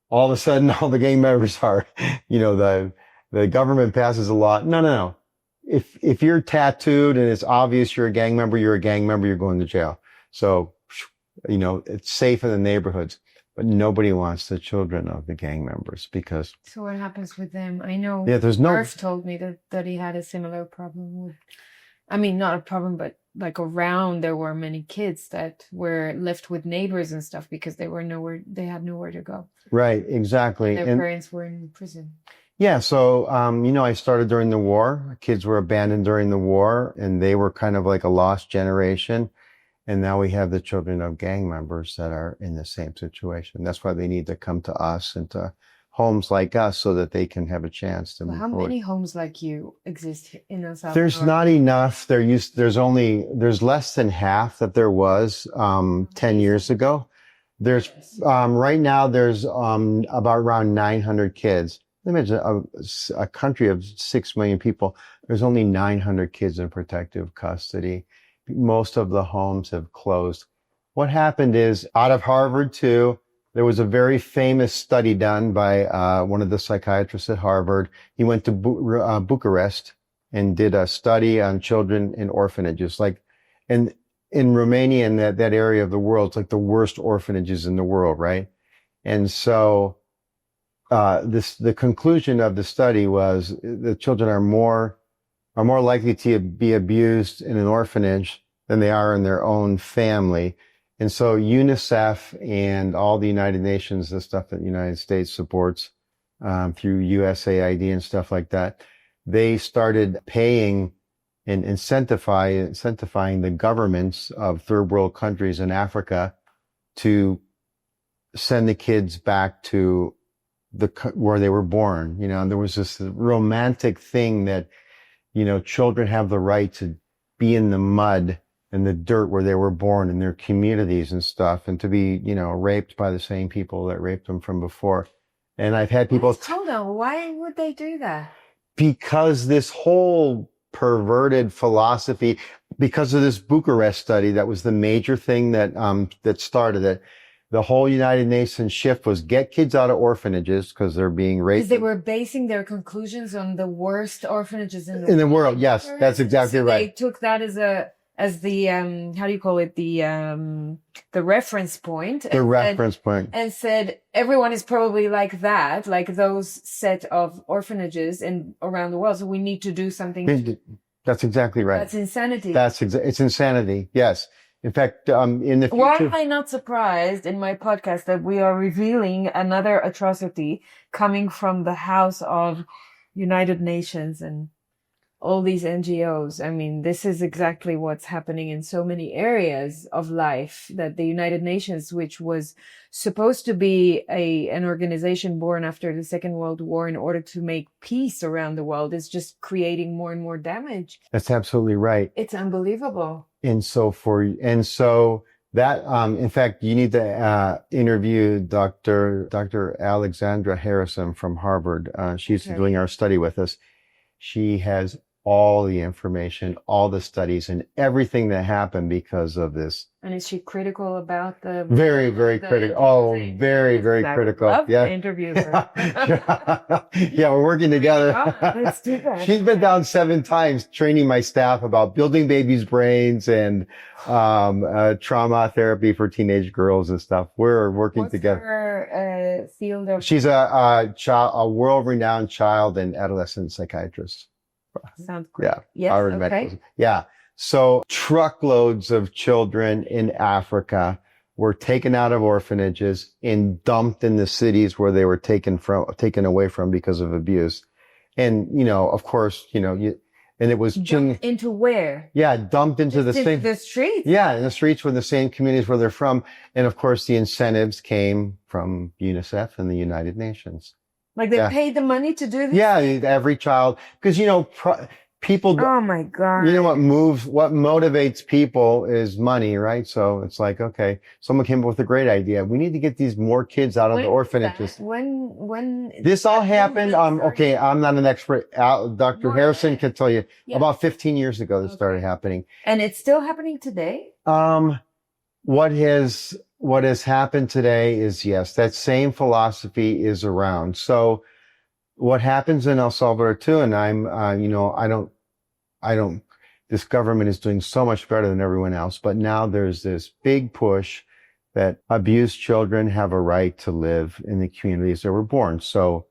all of a sudden all the gang members are, you know, the government passes a law. No. If you're tattooed and it's obvious you're a gang member, you're going to jail. So, you know, it's safe in the neighborhoods, but nobody wants the children of the gang members because. So what happens with them? I know. Yeah, there's no. Murph told me that he had a similar problem with, I mean, not a problem, but like around there were many kids that were left with neighbors and stuff because they had nowhere to go. Right, exactly. Their parents were in prison. Yeah, so, you know, I started during the war. Kids were abandoned during the war, and they were kind of like a lost generation. And now we have the children of gang members that are in the same situation. That's why they need to come to us and to homes like us so that they can have a chance to move How forward. many homes like you exist in El Salvador? There's not enough. There's less than half that there was 10 years ago. There's right now there's about around 900 kids. Imagine a country of 6 million people. There's only 900 kids in protective custody. Most of the homes have closed. What happened is, out of Harvard too, there was a very famous study done by one of the psychiatrists at Harvard. He went to Bucharest and did a study on children in orphanages. And in Romania and that area of the world, it's like the worst orphanages in the world, right? And so the conclusion of the study was the children are more likely to be abused in an orphanage than they are in their own family. And so UNICEF and all the United Nations, the stuff that the United States supports through USAID and stuff like that, they started paying and incentivizing the governments of third world countries in Africa to send the kids back to where they were born. You know, and there was this romantic thing that, you know, children have the right to be in the mud and the dirt where they were born in their communities and stuff, and to be, you know, raped by the same people that raped them from before. And I've had people. Hold on, why would they do that? Because this whole perverted philosophy, because of this Bucharest study, that was the major thing that started it. The whole United Nations shift was get kids out of orphanages because they're being raped. Because they were basing their conclusions on the worst orphanages in the world. Yes, that's exactly right. They took that as the how do you call it, the reference point. The reference point. And said everyone is probably like that, like those set of orphanages around the world. So we need to do something. That's exactly right. That's insanity. It's insanity. Yes. In fact, in the future. Why am I not surprised in my podcast that we are revealing another atrocity coming from the House of United Nations and all these NGOs? I mean, this is exactly what's happening in so many areas of life, that the United Nations, which was supposed to be an organization born after the Second World War in order to make peace around the world, is just creating more and more damage. That's absolutely right. It's unbelievable. And so that, in fact, you need to interview Dr. Alexandra Harrison from Harvard. She's doing our study with us. She has all the information, all the studies, and everything that happened because of this. And is she critical about the Very, very critical. Oh, very, very critical. Love Yeah. to interview her. Yeah, we're working together. Let's do that. She's been down 7 times training my staff about building babies' brains and trauma therapy for teenage girls and stuff. We're working What's together. her field of? She's a world-renowned child and adolescent psychiatrist. Sounds great. Yeah. Yes. Harvard Medical. Yeah. So truckloads of children in Africa were taken out of orphanages and dumped in the cities where they were taken away from because of abuse. And, of course, and it was Dumped into where? Yeah, dumped into Just the same. the streets. Yeah, in the streets were the same communities where they're from. And of course, the incentives came from UNICEF and the United Nations. Like they paid the money to do this? Yeah, every child, because, people. Oh my God. You know what motivates people is money, right? So it's like, okay, someone came up with a great idea. We need to get these more kids out of the orphanages. When this all happened, okay, I'm not an expert. Dr. Harrison can tell you about 15 years ago this started happening. And it's still happening today? What has happened today is, yes, that same philosophy is around. So what happens in El Salvador too, and this government is doing so much better than everyone else, but now there's this big push that abused children have a right to live in the communities they were born. So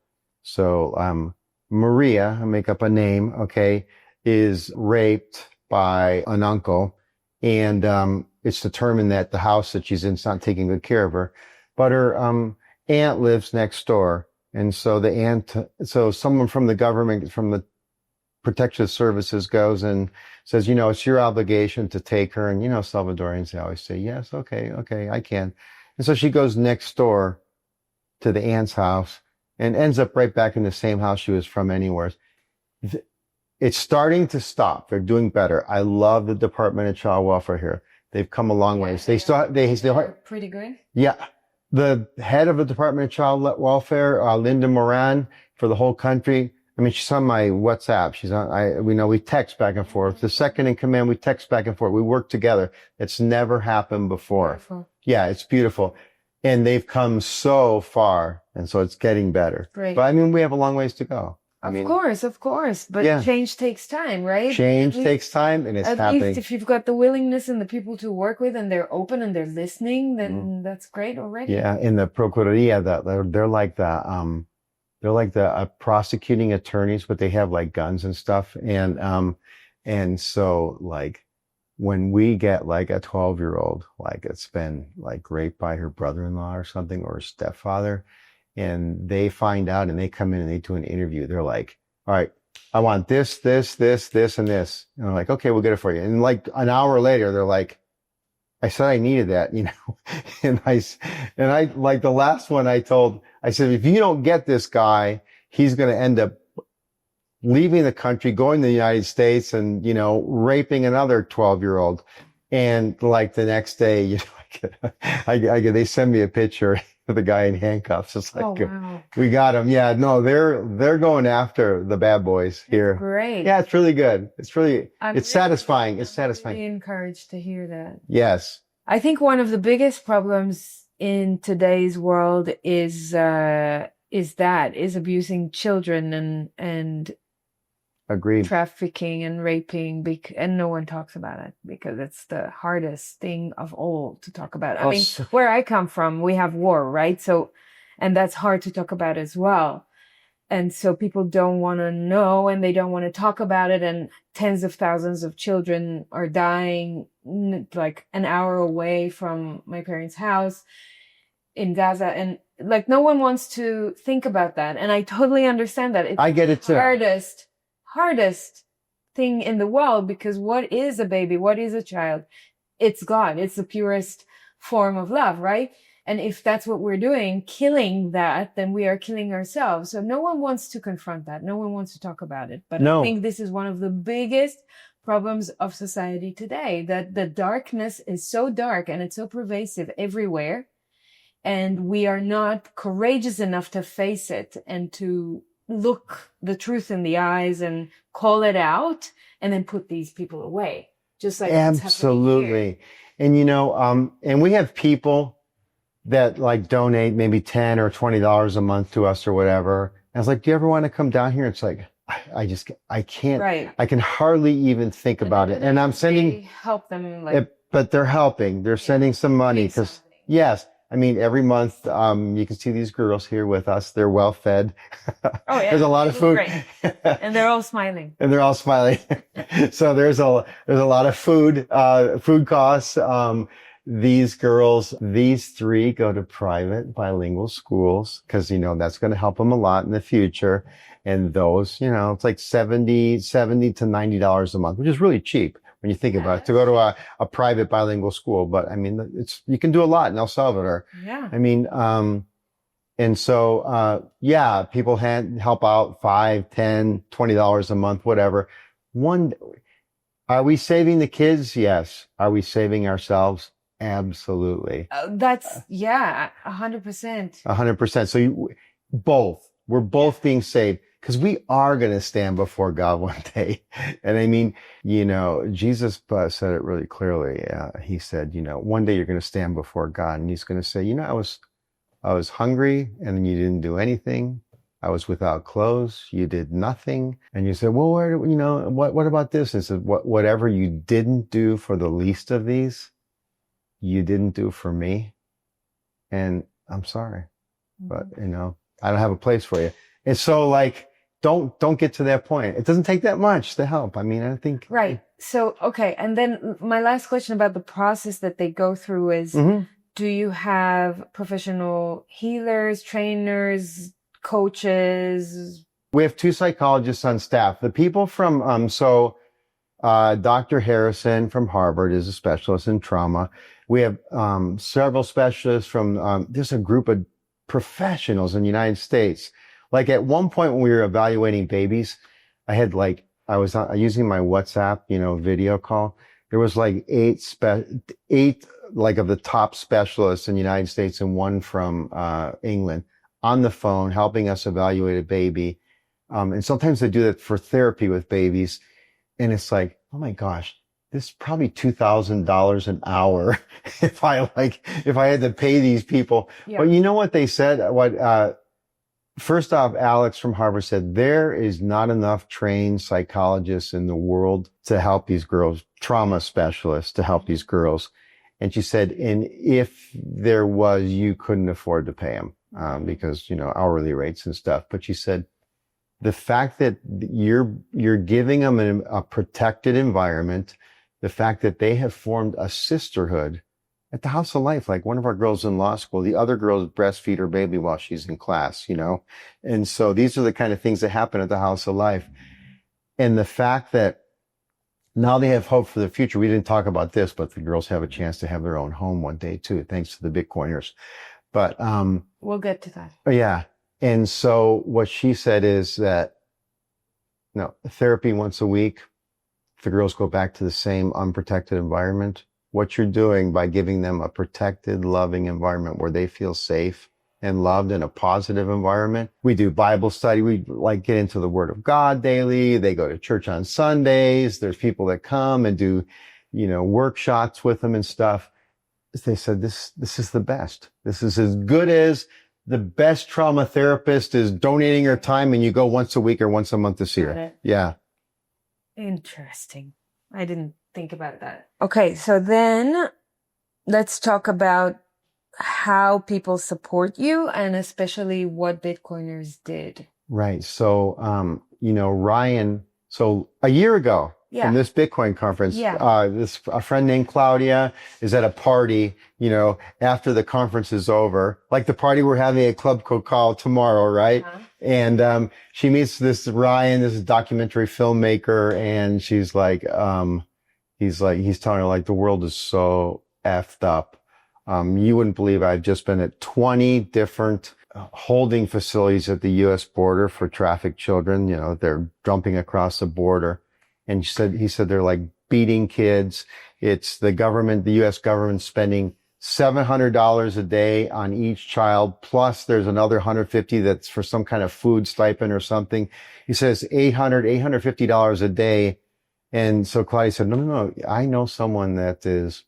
Maria, I make up a name, okay, is raped by an uncle, and it's determined that the house that she's in is not taking good care of her, but her aunt lives next door. And so someone from the government, from the protective services goes and says, it's your obligation to take her. And, Salvadorians, they always say, yes, okay, I can. And so she goes next door to the aunt's house and ends up right back in the same house she was from anywhere. It's starting to stop. They're doing better. I love the Department of Child Welfare here. They've come a long way. They're pretty good. Yeah. The head of the Department of Child Welfare, Linda Moran, for the whole country. I mean, she's on my WhatsApp. She's on, we text back and forth. The second in command, we text back and forth. We work together. It's never happened before. Beautiful. Yeah, it's beautiful. And they've come so far. And so it's getting better. Great. But we have a long ways to go. Of course. But change takes time, right? Change takes time, and it's happening. At least if you've got the willingness and the people to work with, and they're open and they're listening, then that's great already. Yeah, in the Procuraduría, they're like the prosecuting attorneys, but they have like guns and stuff. And so like when we get like a 12-year-old, like it's been like raped by her brother-in-law or something, or her stepfather, and they find out and they come in and they do an interview, they're like, all right, I want this, this, this, this, and this. And I'm like, okay, we'll get it for you. And like an hour later, they're like, I said I needed that, and I like the last one I said, if you don't get this guy, he's going to end up leaving the country, going to the United States and, raping another 12-year-old. And like the next day, they send me a picture of the guy in handcuffs. It's like, wow. We got him. Yeah, no, they're going after the bad boys here. That's great. Yeah, it's really good. It's satisfying. It's satisfying. I'm really encouraged to hear that. Yes. I think one of the biggest problems in today's world is abusing children and Agreed. Trafficking and raping, and no one talks about it because it's the hardest thing of all to talk about. I mean, where I come from, we have war, right? So, and that's hard to talk about as well. And so people don't want to know and they don't want to talk about it. And tens of thousands of children are dying like an hour away from my parents' house in Gaza. And like no one wants to think about that. And I totally understand that. I get it too. Hardest thing in the world, because what is a baby? What is a child? It's God. It's the purest form of love, right? And if that's what we're doing, killing that, then we are killing ourselves. So no one wants to confront that. No one wants to talk about it. But I think this is one of the biggest problems of society today, that the darkness is so dark and it's so pervasive everywhere. And we are not courageous enough to face it and to look the truth in the eyes and call it out and then put these people away. Just like what's happening Absolutely. here. And, and we have people that like donate maybe $10 or $20 a month to us or whatever. And I was like, do you ever want to come down here? It's like, I can't, Right. I can hardly even think about it. And I'm sending, help them like, but they're helping. They're sending some money because yes, I mean, every month, you can see these girls here with us. They're well fed. oh yeah, There's a lot of food. Great. And they're all smiling. And they're all smiling. So there's a lot of food costs. These girls, these three go to private bilingual schools because, that's going to help them a lot in the future. And those, it's like $70 to $90 a month, which is really cheap when you think about it, to go to a private bilingual school. But I mean, you can do a lot in El Salvador. Yeah. I mean, and so, people help out $5, $10, $20 a month, whatever. Are we saving the kids? Yes. Are we saving ourselves? Absolutely. That's 100%. 100%. So we're both being saved because we are going to stand before God one day. And I mean, Jesus said it really clearly. He said, one day you're going to stand before God and he's going to say, I was hungry and you didn't do anything. I was without clothes. You did nothing. And you said, well, what about this? And said, whatever you didn't do for the least of these, you didn't do for me. And I'm sorry, but I don't have a place for you. And so like, don't get to that point. It doesn't take that much to help. I mean, I think. Right. So, okay. And then my last question about the process that they go through is, do you have professional healers, trainers, coaches? We have 2 psychologists on staff. The people from, Dr. Harrison from Harvard is a specialist in trauma. We have several specialists from, there's a group of professionals in the United States. Like at one point when we were evaluating babies, I was using my WhatsApp, video call. There was like eight like of the top specialists in the United States and one from England on the phone helping us evaluate a baby. And sometimes they do that for therapy with babies. And it's like, oh my gosh, this is probably $2,000 an hour if I had to pay these people. Yeah. But you know what they said? First off, Alex from Harvard said, there is not enough trained psychologists in the world to help these girls, trauma specialists to help these girls. And she said, and if there was, you couldn't afford to pay them, because, hourly rates and stuff. But she said, the fact that you're giving them a protected environment, the fact that they have formed a sisterhood at the House of Life, like one of our girls in law school, the other girls breastfeed her baby while she's in class, And so these are the kind of things that happen at the House of Life. And the fact that now they have hope for the future. We didn't talk about this, but the girls have a chance to have their own home one day too, thanks to the Bitcoiners. But, we'll get to that. Yeah. And so what she said is that, therapy once a week, if the girls go back to the same unprotected environment, what you're doing by giving them a protected, loving environment where they feel safe and loved in a positive environment. We do Bible study. We get into the Word of God daily. They go to church on Sundays. There's people that come and do, workshops with them and stuff. They said, this is the best. This is as good as the best trauma therapist is donating her time and you go once a week or once a month to see her. Yeah. Interesting. I didn't think about that. Okay. So then let's talk about how people support you and especially what Bitcoiners did. Right. So, Ryan, so a year ago from this Bitcoin conference, a friend named Claudia is at a party, after the conference is over, like the party we're having at Club Cocal tomorrow. Right. Uh-huh. And, she meets this Ryan, this documentary filmmaker. And she's like, he's telling her like, the world is so effed up. You wouldn't believe I've just been at 20 different holding facilities at the U.S. border for trafficked children. They're jumping across the border. And he said they're like beating kids. It's the U.S. government spending $700 a day on each child. Plus there's another 150 that's for some kind of food stipend or something. He says $850 a day. And so Claudia said, no, I know someone that is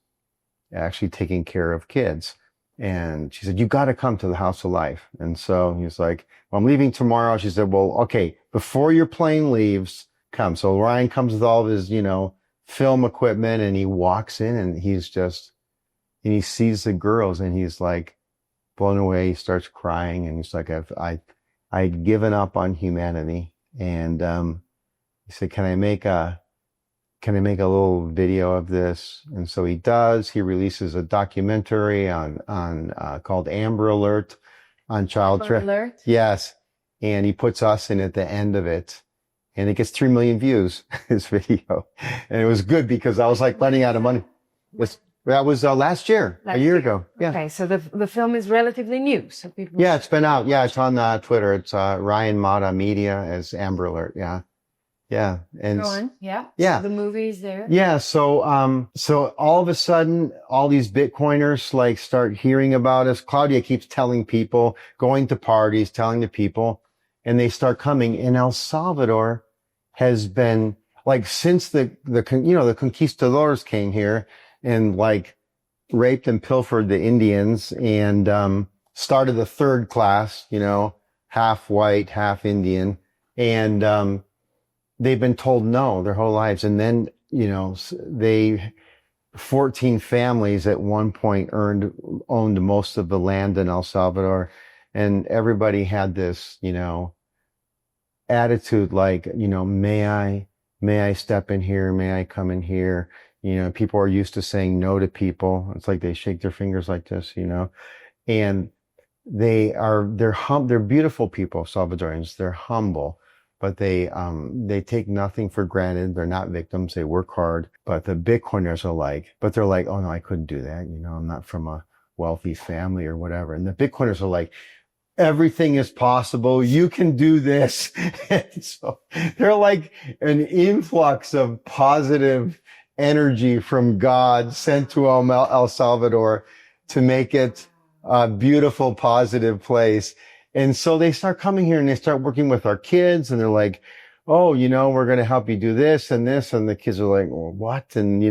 actually taking care of kids. And she said, you got to come to the House of Life. And so he's like, well, I'm leaving tomorrow. She said, well, okay, before your plane leaves, come. So Ryan comes with all of his, film equipment, and he walks in, and and he sees the girls, and he's like blown away. He starts crying, and he's like, I'd given up on humanity. And, he said, can I make a little video of this? And so he does. He releases a documentary called Amber Alert on child trafficking. Yes. And he puts us in at the end of it. And it gets 3 million views, his video. And it was good because I was like running out of money. That was last year, a year ago. Yeah. Okay. So the film is relatively new. So people. Yeah, it's been out. Yeah, it's on Twitter. It's Ryan Mata Media as Amber Alert. Yeah. Yeah. And go on. Yeah. Yeah. So the movie's there. Yeah. So all of a sudden, all these Bitcoiners like start hearing about us. Claudia keeps telling people, going to parties, telling the people, and they start coming. In El Salvador has been like, since the conquistadors came here and like raped and pilfered the Indians and, started the third class, half white, half Indian. And, they've been told no their whole lives. And then, 14 families at one point owned most of the land in El Salvador. And everybody had this, attitude like, may I step in here? May I come in here? People are used to saying no to people. It's like they shake their fingers like this, and they're beautiful people, Salvadorians. They're humble, but they take nothing for granted. They're not victims. They work hard. But the Bitcoiners they're like, oh no, I couldn't do that. I'm not from a wealthy family or whatever. And the Bitcoiners are like, everything is possible. You can do this. And so they're like an influx of positive energy from God sent to El Salvador to make it a beautiful, positive place. And so they start coming here and they start working with our kids, and they're like, oh, we're going to help you do this and this. And the kids are like, well, what? And,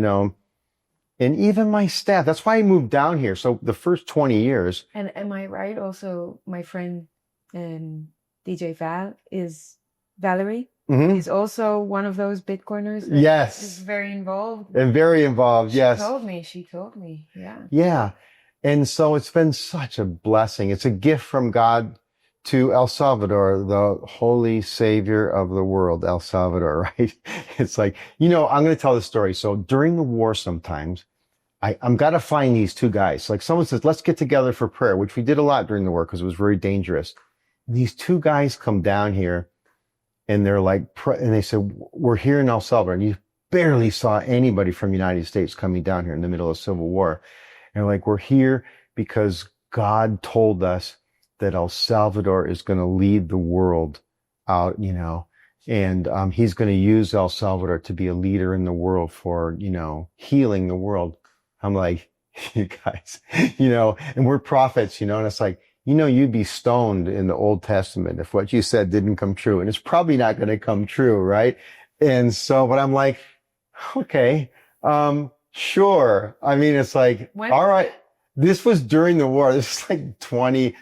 and even my staff, that's why I moved down here. So the first 20 years. And am I right? Also, my friend DJ Valerie is also one of those Bitcoiners. Yes. Is very involved. And very involved. Yes. She told me. Yeah. Yeah. And so it's been such a blessing. It's a gift from God to El Salvador, the holy savior of the world, El Salvador, right? It's like, I'm going to tell the story. So during the war, sometimes I'm got to find these two guys. Like someone says, let's get together for prayer, which we did a lot during the war because it was very dangerous. And these two guys come down here and they're like, and they said, we're here in El Salvador. And you barely saw anybody from the United States coming down here in the middle of Civil War. And they're like, we're here because God told us that El Salvador is going to lead the world out, and he's going to use El Salvador to be a leader in the world for, healing the world. I'm like, you guys, and we're prophets, and it's like, you'd be stoned in the Old Testament if what you said didn't come true. And it's probably not going to come true, right? And so, but I'm like, okay, sure. I mean, it's like, all right. This was during the war. This is like 30.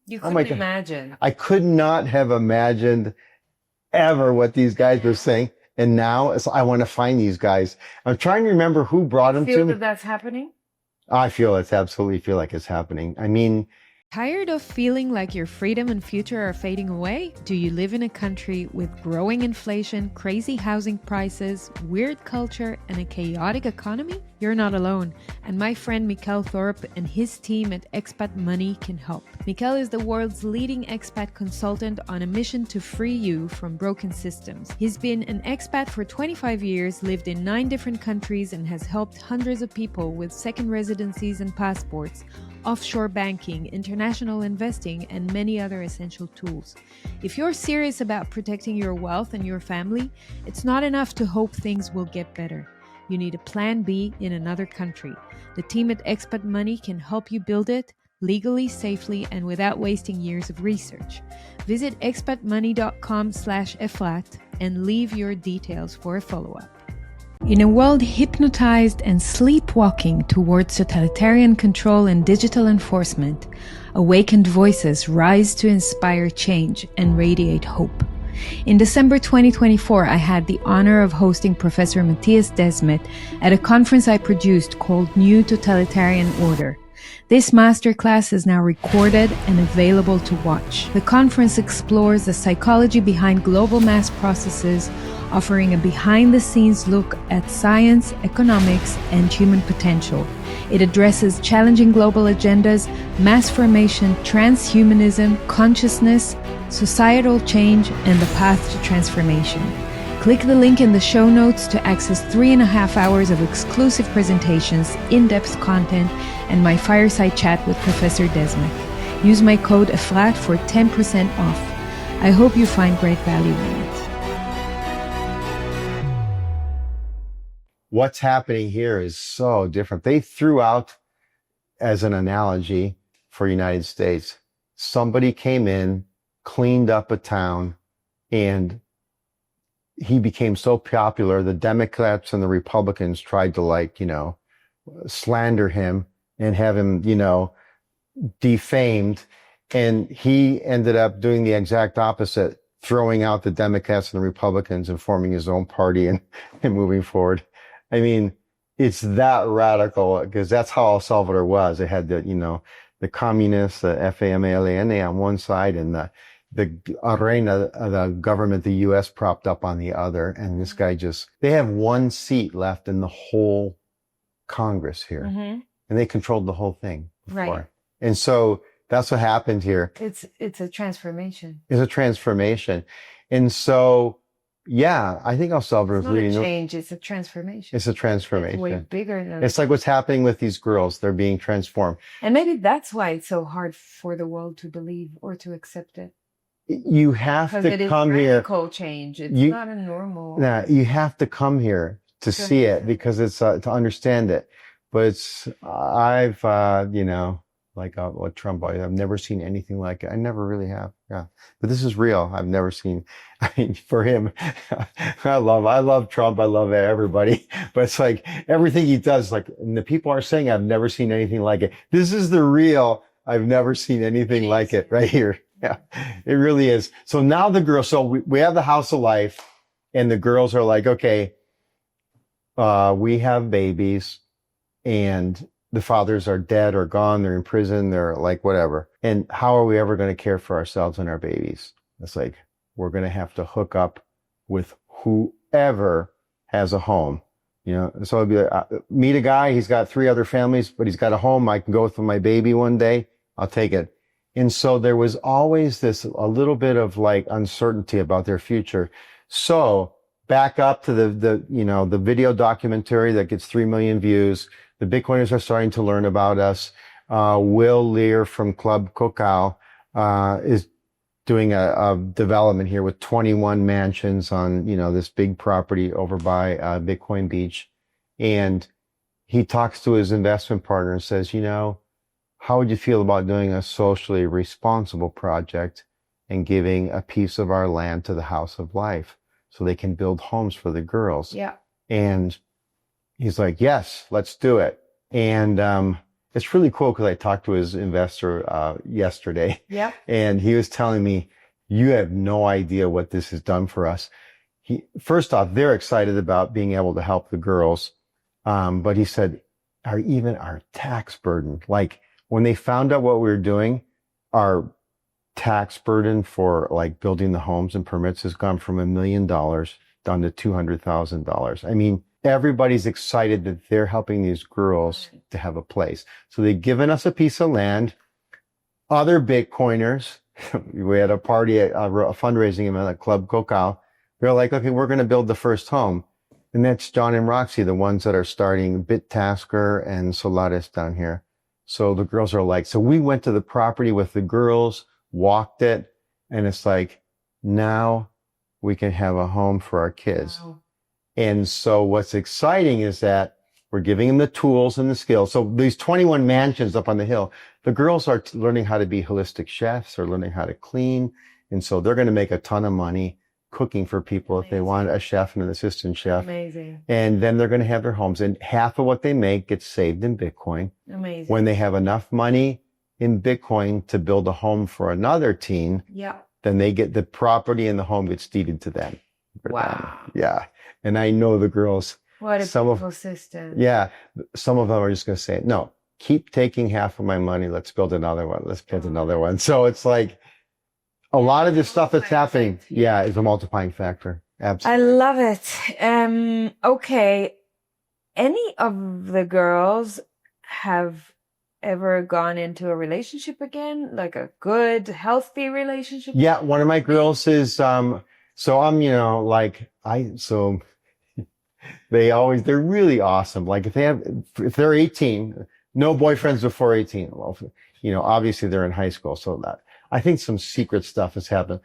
You couldn't imagine. I could not have imagined ever what these guys were saying. And now I want to find these guys. I'm trying to remember who brought them to me. That's happening? I absolutely feel like it's happening. I mean, tired of feeling like your freedom and future are fading away? Do you live in a country with growing inflation, crazy housing prices, weird culture, and a chaotic economy? You're not alone, and my friend Mikkel Thorpe and his team at Expat Money can help. Mikkel is the world's leading expat consultant on a mission to free you from broken systems. He's been an expat for 25 years, lived in 9 different countries, and has helped hundreds of people with second residencies and passports, offshore banking, international investing, and many other essential tools. If you're serious about protecting your wealth and your family, it's not enough to hope things will get better. you need a plan B in another country. The team at Expat Money can help you build it legally, safely, and without wasting years of research. Visit expatmoney.com/eflat and leave your details for a follow-up. In a world hypnotized and sleepwalking towards totalitarian control and digital enforcement, awakened voices rise to inspire change and radiate hope. In December 2024, I had the honor of hosting Professor Matthias Desmet at a conference I produced called New Totalitarian Order. This masterclass is now recorded and available to watch. The conference explores the psychology behind global mass processes, offering a behind-the-scenes look at science, economics, and human potential. It addresses challenging global agendas, mass formation, transhumanism, consciousness, societal change, and the path to transformation. Click the link in the show notes to access 3.5 hours of exclusive presentations, in-depth content, and my fireside chat with Professor Desmet. Use my code EFLAT for 10% off. I hope you find great value in it. What's happening here is so different. They threw out, as an analogy for United States, somebody came in, cleaned up a town, and he became so popular. The Democrats and the Republicans tried to slander him and have him, defamed. And he ended up doing the exact opposite, throwing out the Democrats and the Republicans and forming his own party and moving forward. I mean, it's that radical because that's how El Salvador was. It had the communists, the FAMLN on one side and the Arena, the government, the U.S. propped up on the other. And this guy they have one seat left in the whole Congress here. Mm-hmm. And they controlled the whole thing before. Right. And so that's what happened here. It's a transformation. It's a transformation. And so, yeah, I think El Salvador is leading. It's not a change, it's a transformation. It's a transformation. It's way bigger than it's like what's happening with these girls. They're being transformed. And maybe that's why it's so hard for the world to believe or to accept it. You have to come here. It's radical change. It's not a normal. Nah, you have to come here to see it because it's to understand it. But I've what Trump, I've never seen anything like it. I never really have. Yeah. But this is real. I've never seen, for him, I love Trump. I love everybody, but it's like everything he does, and the people are saying, I've never seen anything like it. This is the real, I've never seen anything like it right here. Yeah, it really is. So now the girls, so we have the House of Life and the girls are like, okay, we have babies and the fathers are dead or gone. They're in prison. They're like, whatever. And how are we ever going to care for ourselves and our babies? It's like, we're going to have to hook up with whoever has a home, So it'd be like, meet a guy. He's got 3 other families, but he's got a home. I can go with my baby one day. I'll take it. And so there was always a little bit of uncertainty about their future. So back up to the video documentary that gets 3 million views. The Bitcoiners are starting to learn about us. Will Lear from Club Cocao is doing a development here with 21 mansions on, this big property over by Bitcoin Beach. And he talks to his investment partner and says, how would you feel about doing a socially responsible project and giving a piece of our land to the House of Life so they can build homes for the girls? Yeah. And he's like, yes, let's do it. And it's really cool because I talked to his investor yesterday. Yeah. And he was telling me, you have no idea what this has done for us. First off, they're excited about being able to help the girls. But he said, our tax burden, when they found out what we were doing, our tax burden for building the homes and permits has gone from $1 million down to $200,000. I mean, everybody's excited that they're helping these girls to have a place. So they've given us a piece of land. Other Bitcoiners, we had a party, a fundraising event at Club Cocao. They're like, okay, we're going to build the first home. And that's John and Roxy, the ones that are starting BitTasker and Solaris down here. So the girls are like, so we went to the property with the girls, walked it, and it's like, now we can have a home for our kids. Wow. And so what's exciting is that we're giving them the tools and the skills. So these 21 mansions up on the hill, the girls are learning how to be holistic chefs or learning how to clean. And so they're going to make a ton of money cooking for people if they want a chef and an assistant chef. Amazing. And then they're going to have their homes. And half of what they make gets saved in Bitcoin. Amazing. When they have enough money in Bitcoin to build a home for another teen, then they get the property and the home gets deeded to them. Wow. Yeah. And I know the girls. What a beautiful system. Yeah. Some of them are just going to say, no, keep taking half of my money. Let's build another one. Let's build another one. So it's like a lot of this stuff that's happening. Yeah. Is a multiplying factor. Absolutely. I love it. Okay. Any of the girls have ever gone into a relationship again? Like a good, healthy relationship? Yeah. One of my girls is, so I'm, they're really awesome. Like if they're 18, no boyfriends before 18. Well, obviously they're in high school. So that I think some secret stuff has happened.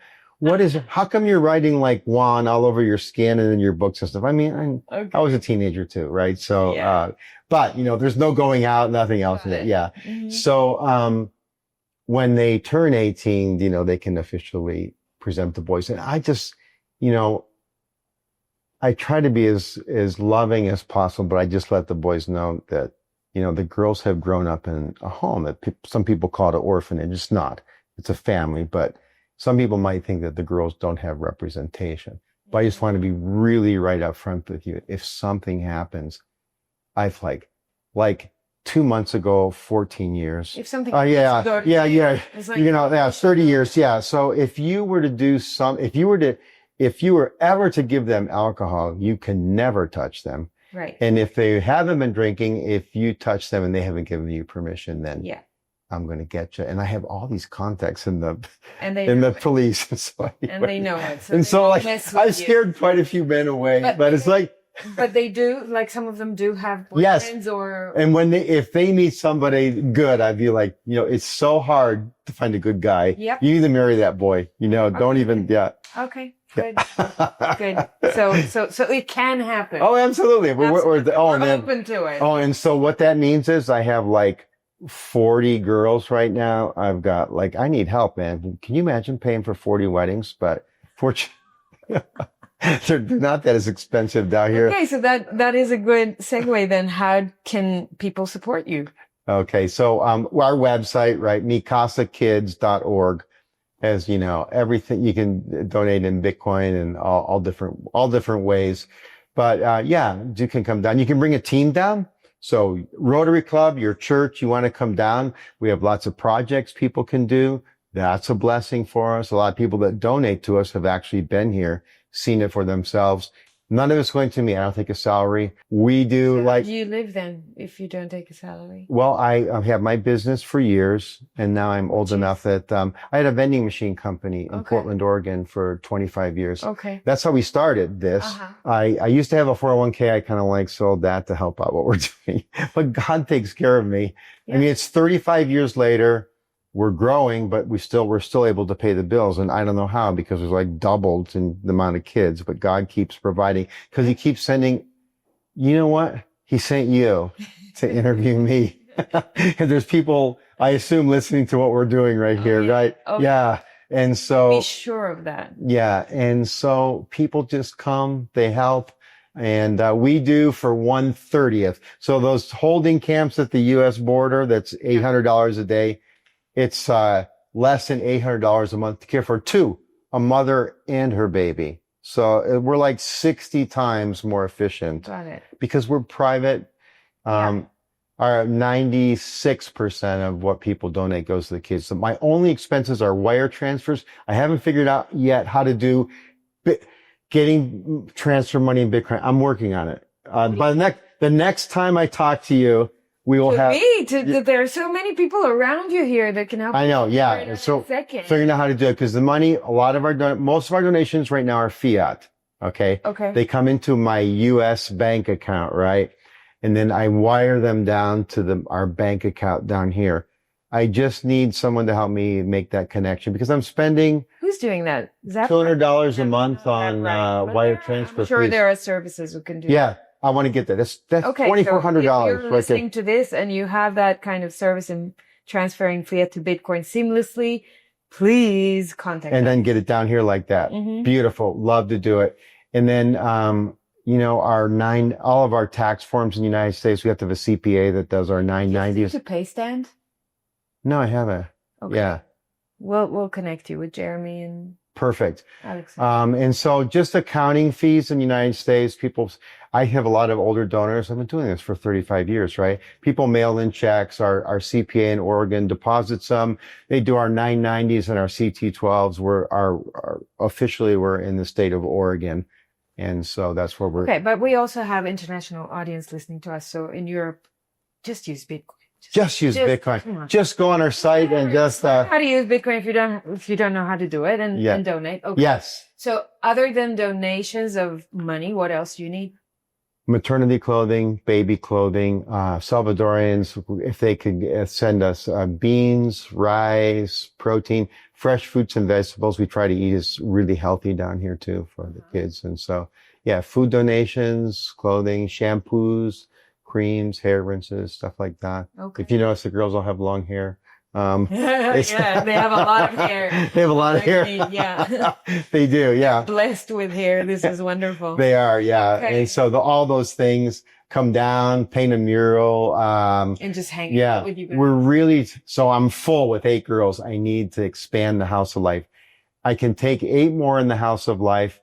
How come you're writing like Juan all over your skin and in your books and stuff? I mean, I was a teenager too, right? So, but there's no going out, nothing else in it. Yeah. Mm-hmm. So, when they turn 18, they can officially present to boys. And I just, I try to be as loving as possible, but I just let the boys know that, the girls have grown up in a home that some people call it an orphanage. It's not. It's a family, but some people might think that the girls don't have representation. But I just want to be really right up front with you. If something happens, I've like 2 months ago, 14 years. If something yeah. It's like, 30 years. Yeah. So if you were to do if you were ever to give them alcohol, you can never touch them. Right. And if they haven't been drinking, if you touch them and they haven't given you permission, then I'm going to get you. And I have all these contacts in the police. And they know it. I've scared quite a few men away, but it's like, but they do, like some of them do have boyfriends or. And if they meet somebody good, I'd be like, it's so hard to find a good guy. Yep. You either marry that boy, don't even, Okay. Good. Good. So it can happen. Oh, absolutely. We're open to it. Oh, and so what that means is I have like 40 girls right now. I've got I need help, man. Can you imagine paying for 40 weddings? But fortunately, they're not that as expensive down here. Okay. So that is a good segue then. How can people support you? Okay. So, our website, right? micasakids.org. As everything you can donate in Bitcoin and all different ways. But, you can come down. You can bring a team down. So Rotary Club, your church, you want to come down. We have lots of projects people can do. That's a blessing for us. A lot of people that donate to us have actually been here, seen it for themselves. None of it's going to me. I don't take a salary. We do How do you live then if you don't take a salary? Well, I have my business for years, and now I'm old enough that I had a vending machine company in Portland, Oregon for 25 years. Okay. That's how we started this. I used to have a 401k. I kind of sold that to help out what we're doing. But God takes care of me. Yeah. I mean, it's 35 years later. We're growing, but we're still able to pay the bills. And I don't know how, because there's doubled in the amount of kids, but God keeps providing because he keeps sending, you know what? He sent you to interview me. And there's people, I assume, listening to what we're doing right here, right? Okay. Yeah. And so. Be sure of that. Yeah. And so people just come, they help. And we do for 1/30th. So those holding camps at the U.S. border, that's $800 a day. It's less than $800 a month to care for two, a mother and her baby. So we're 60 times more efficient. Got it. Because we're private. Our 96% of what people donate goes to the kids. So my only expenses are wire transfers. I haven't figured out yet how to do getting transfer money in Bitcoin. I'm working on it. But the next time I talk to you, we will there are so many people around you here that can help. I know. Yeah. So figuring out how to do it, because the money, most of our donations right now are fiat. Okay. Okay. They come into my U.S. bank account, right? And then I wire them down to our bank account down here. I just need someone to help me make that connection because I'm spending Who's doing that? Is that $200 a month on But wire I'm transfer sure fees. there are services who can do Yeah, I want to get that. That's okay, $2,400 so if you're right listening there. to this and you have that kind of service in transferring fiat to Bitcoin seamlessly, please contact And us. then get it down here like that. Mhm. Beautiful. Love to do it. And then, you know, all of our tax forms in the United States, we have to have a CPA that does our Do you 990s. to pay stand? No, I haven't. Okay. Yeah. We'll connect you with Jeremy and Perfect. Alex. And so just accounting fees in the United States, I have a lot of older donors. I've been doing this for 35 years, right? People mail in checks. Our CPA in Oregon deposits them. They do our 990s and our CT12s. Officially we're in the state of Oregon. And so that's where we're. Okay, but we also have international audience listening to us. So in Europe, just use Bitcoin. Just use come Bitcoin. on. Just go on our site and just, How to use Bitcoin if you don't know how to do it and donate. Okay. Yes. So other than donations of money, what else do you need? Maternity clothing, baby clothing, Salvadorians, if they could send us beans, rice, protein, fresh fruits and vegetables. We try to eat is really healthy down here too for the kids. And so, yeah, food donations, clothing, shampoos, creams, hair rinses, stuff like that. Okay. If you notice, the girls all have long hair. Yeah, they have a lot of hair. They have a lot of hair. Yeah. They do, yeah. Blessed with hair. This is wonderful. They are, yeah. Okay. And so all those things come down, paint a mural. And just hang out with you guys. So I'm full with 8 girls. I need to expand the House of Life. I can take 8 more in the House of Life.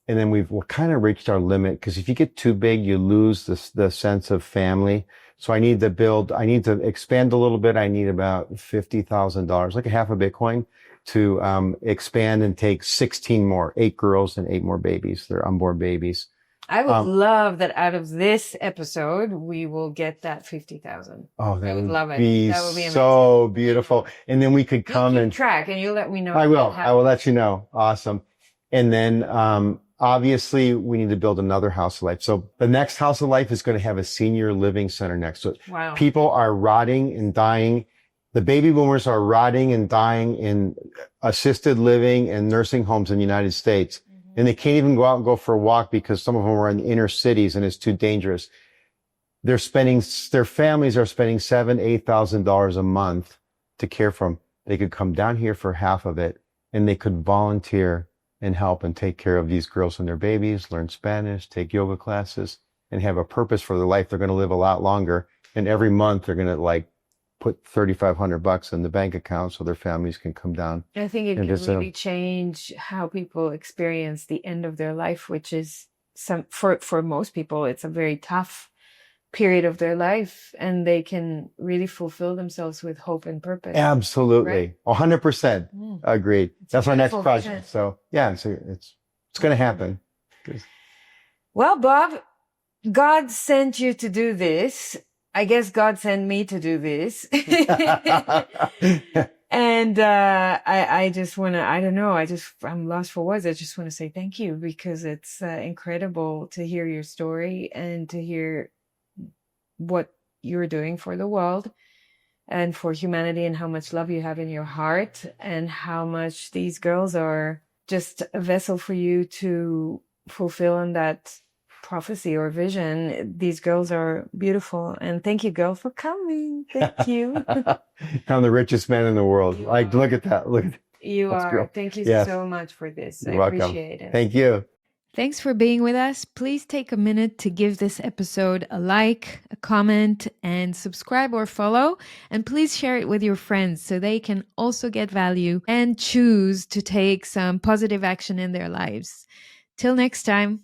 And then we're kind of reached our limit because if you get too big, you lose the sense of family. So I need to expand a little bit. I need about $50,000, like a half a Bitcoin to, expand and take 16 more, 8 girls and 8 more babies. They're unborn babies. I would love that out of this episode, we will get that 50,000. Oh, that I would love it. be That would be amazing. so beautiful. And then we could come You'll keep and track and you'll let me know. I if will. that I will happens. let you know. Awesome. And then, obviously we need to build another House of Life. So the next House of Life is going to have a senior living center next to it. Wow. People are rotting and dying. The baby boomers are rotting and dying in assisted living and nursing homes in the United States. And they can't even go out and go for a walk because some of them are in the inner cities and it's too dangerous. Their families are spending $7,000, $8,000 a month to care for them. They could come down here for half of it and they could volunteer and help and take care of these girls and their babies, learn Spanish, take yoga classes, and have a purpose for their life. They're going to live a lot longer. And every month they're going to put $3,500 in the bank account so their families can come down. I think it and can visit really them. change how people experience the end of their life, which is for most people, it's a very tough period of their life, and they can really fulfill themselves with hope and purpose. Absolutely. Right? 100% agreed. That's our next beautiful project. vision. So yeah, it's going to happen. Well, Bob, God sent you to do this. I guess God sent me to do this. And I just want to, I don't know, I'm lost for words. I just want to say thank you because it's incredible to hear your story and to hear what you're doing for the world and for humanity and how much love you have in your heart and how much these girls are just a vessel for you to fulfill on that prophecy or vision. These girls are beautiful. And thank you, girl, for coming. Thank you. I'm the richest man in the world. Look at that. Look at that. You Let's are. go. Thank you Yes. so much for this. You're I welcome. appreciate it. Thank you. Thanks for being with us. Please take a minute to give this episode a like, a comment, and subscribe or follow. And please share it with your friends so they can also get value and choose to take some positive action in their lives. Till next time.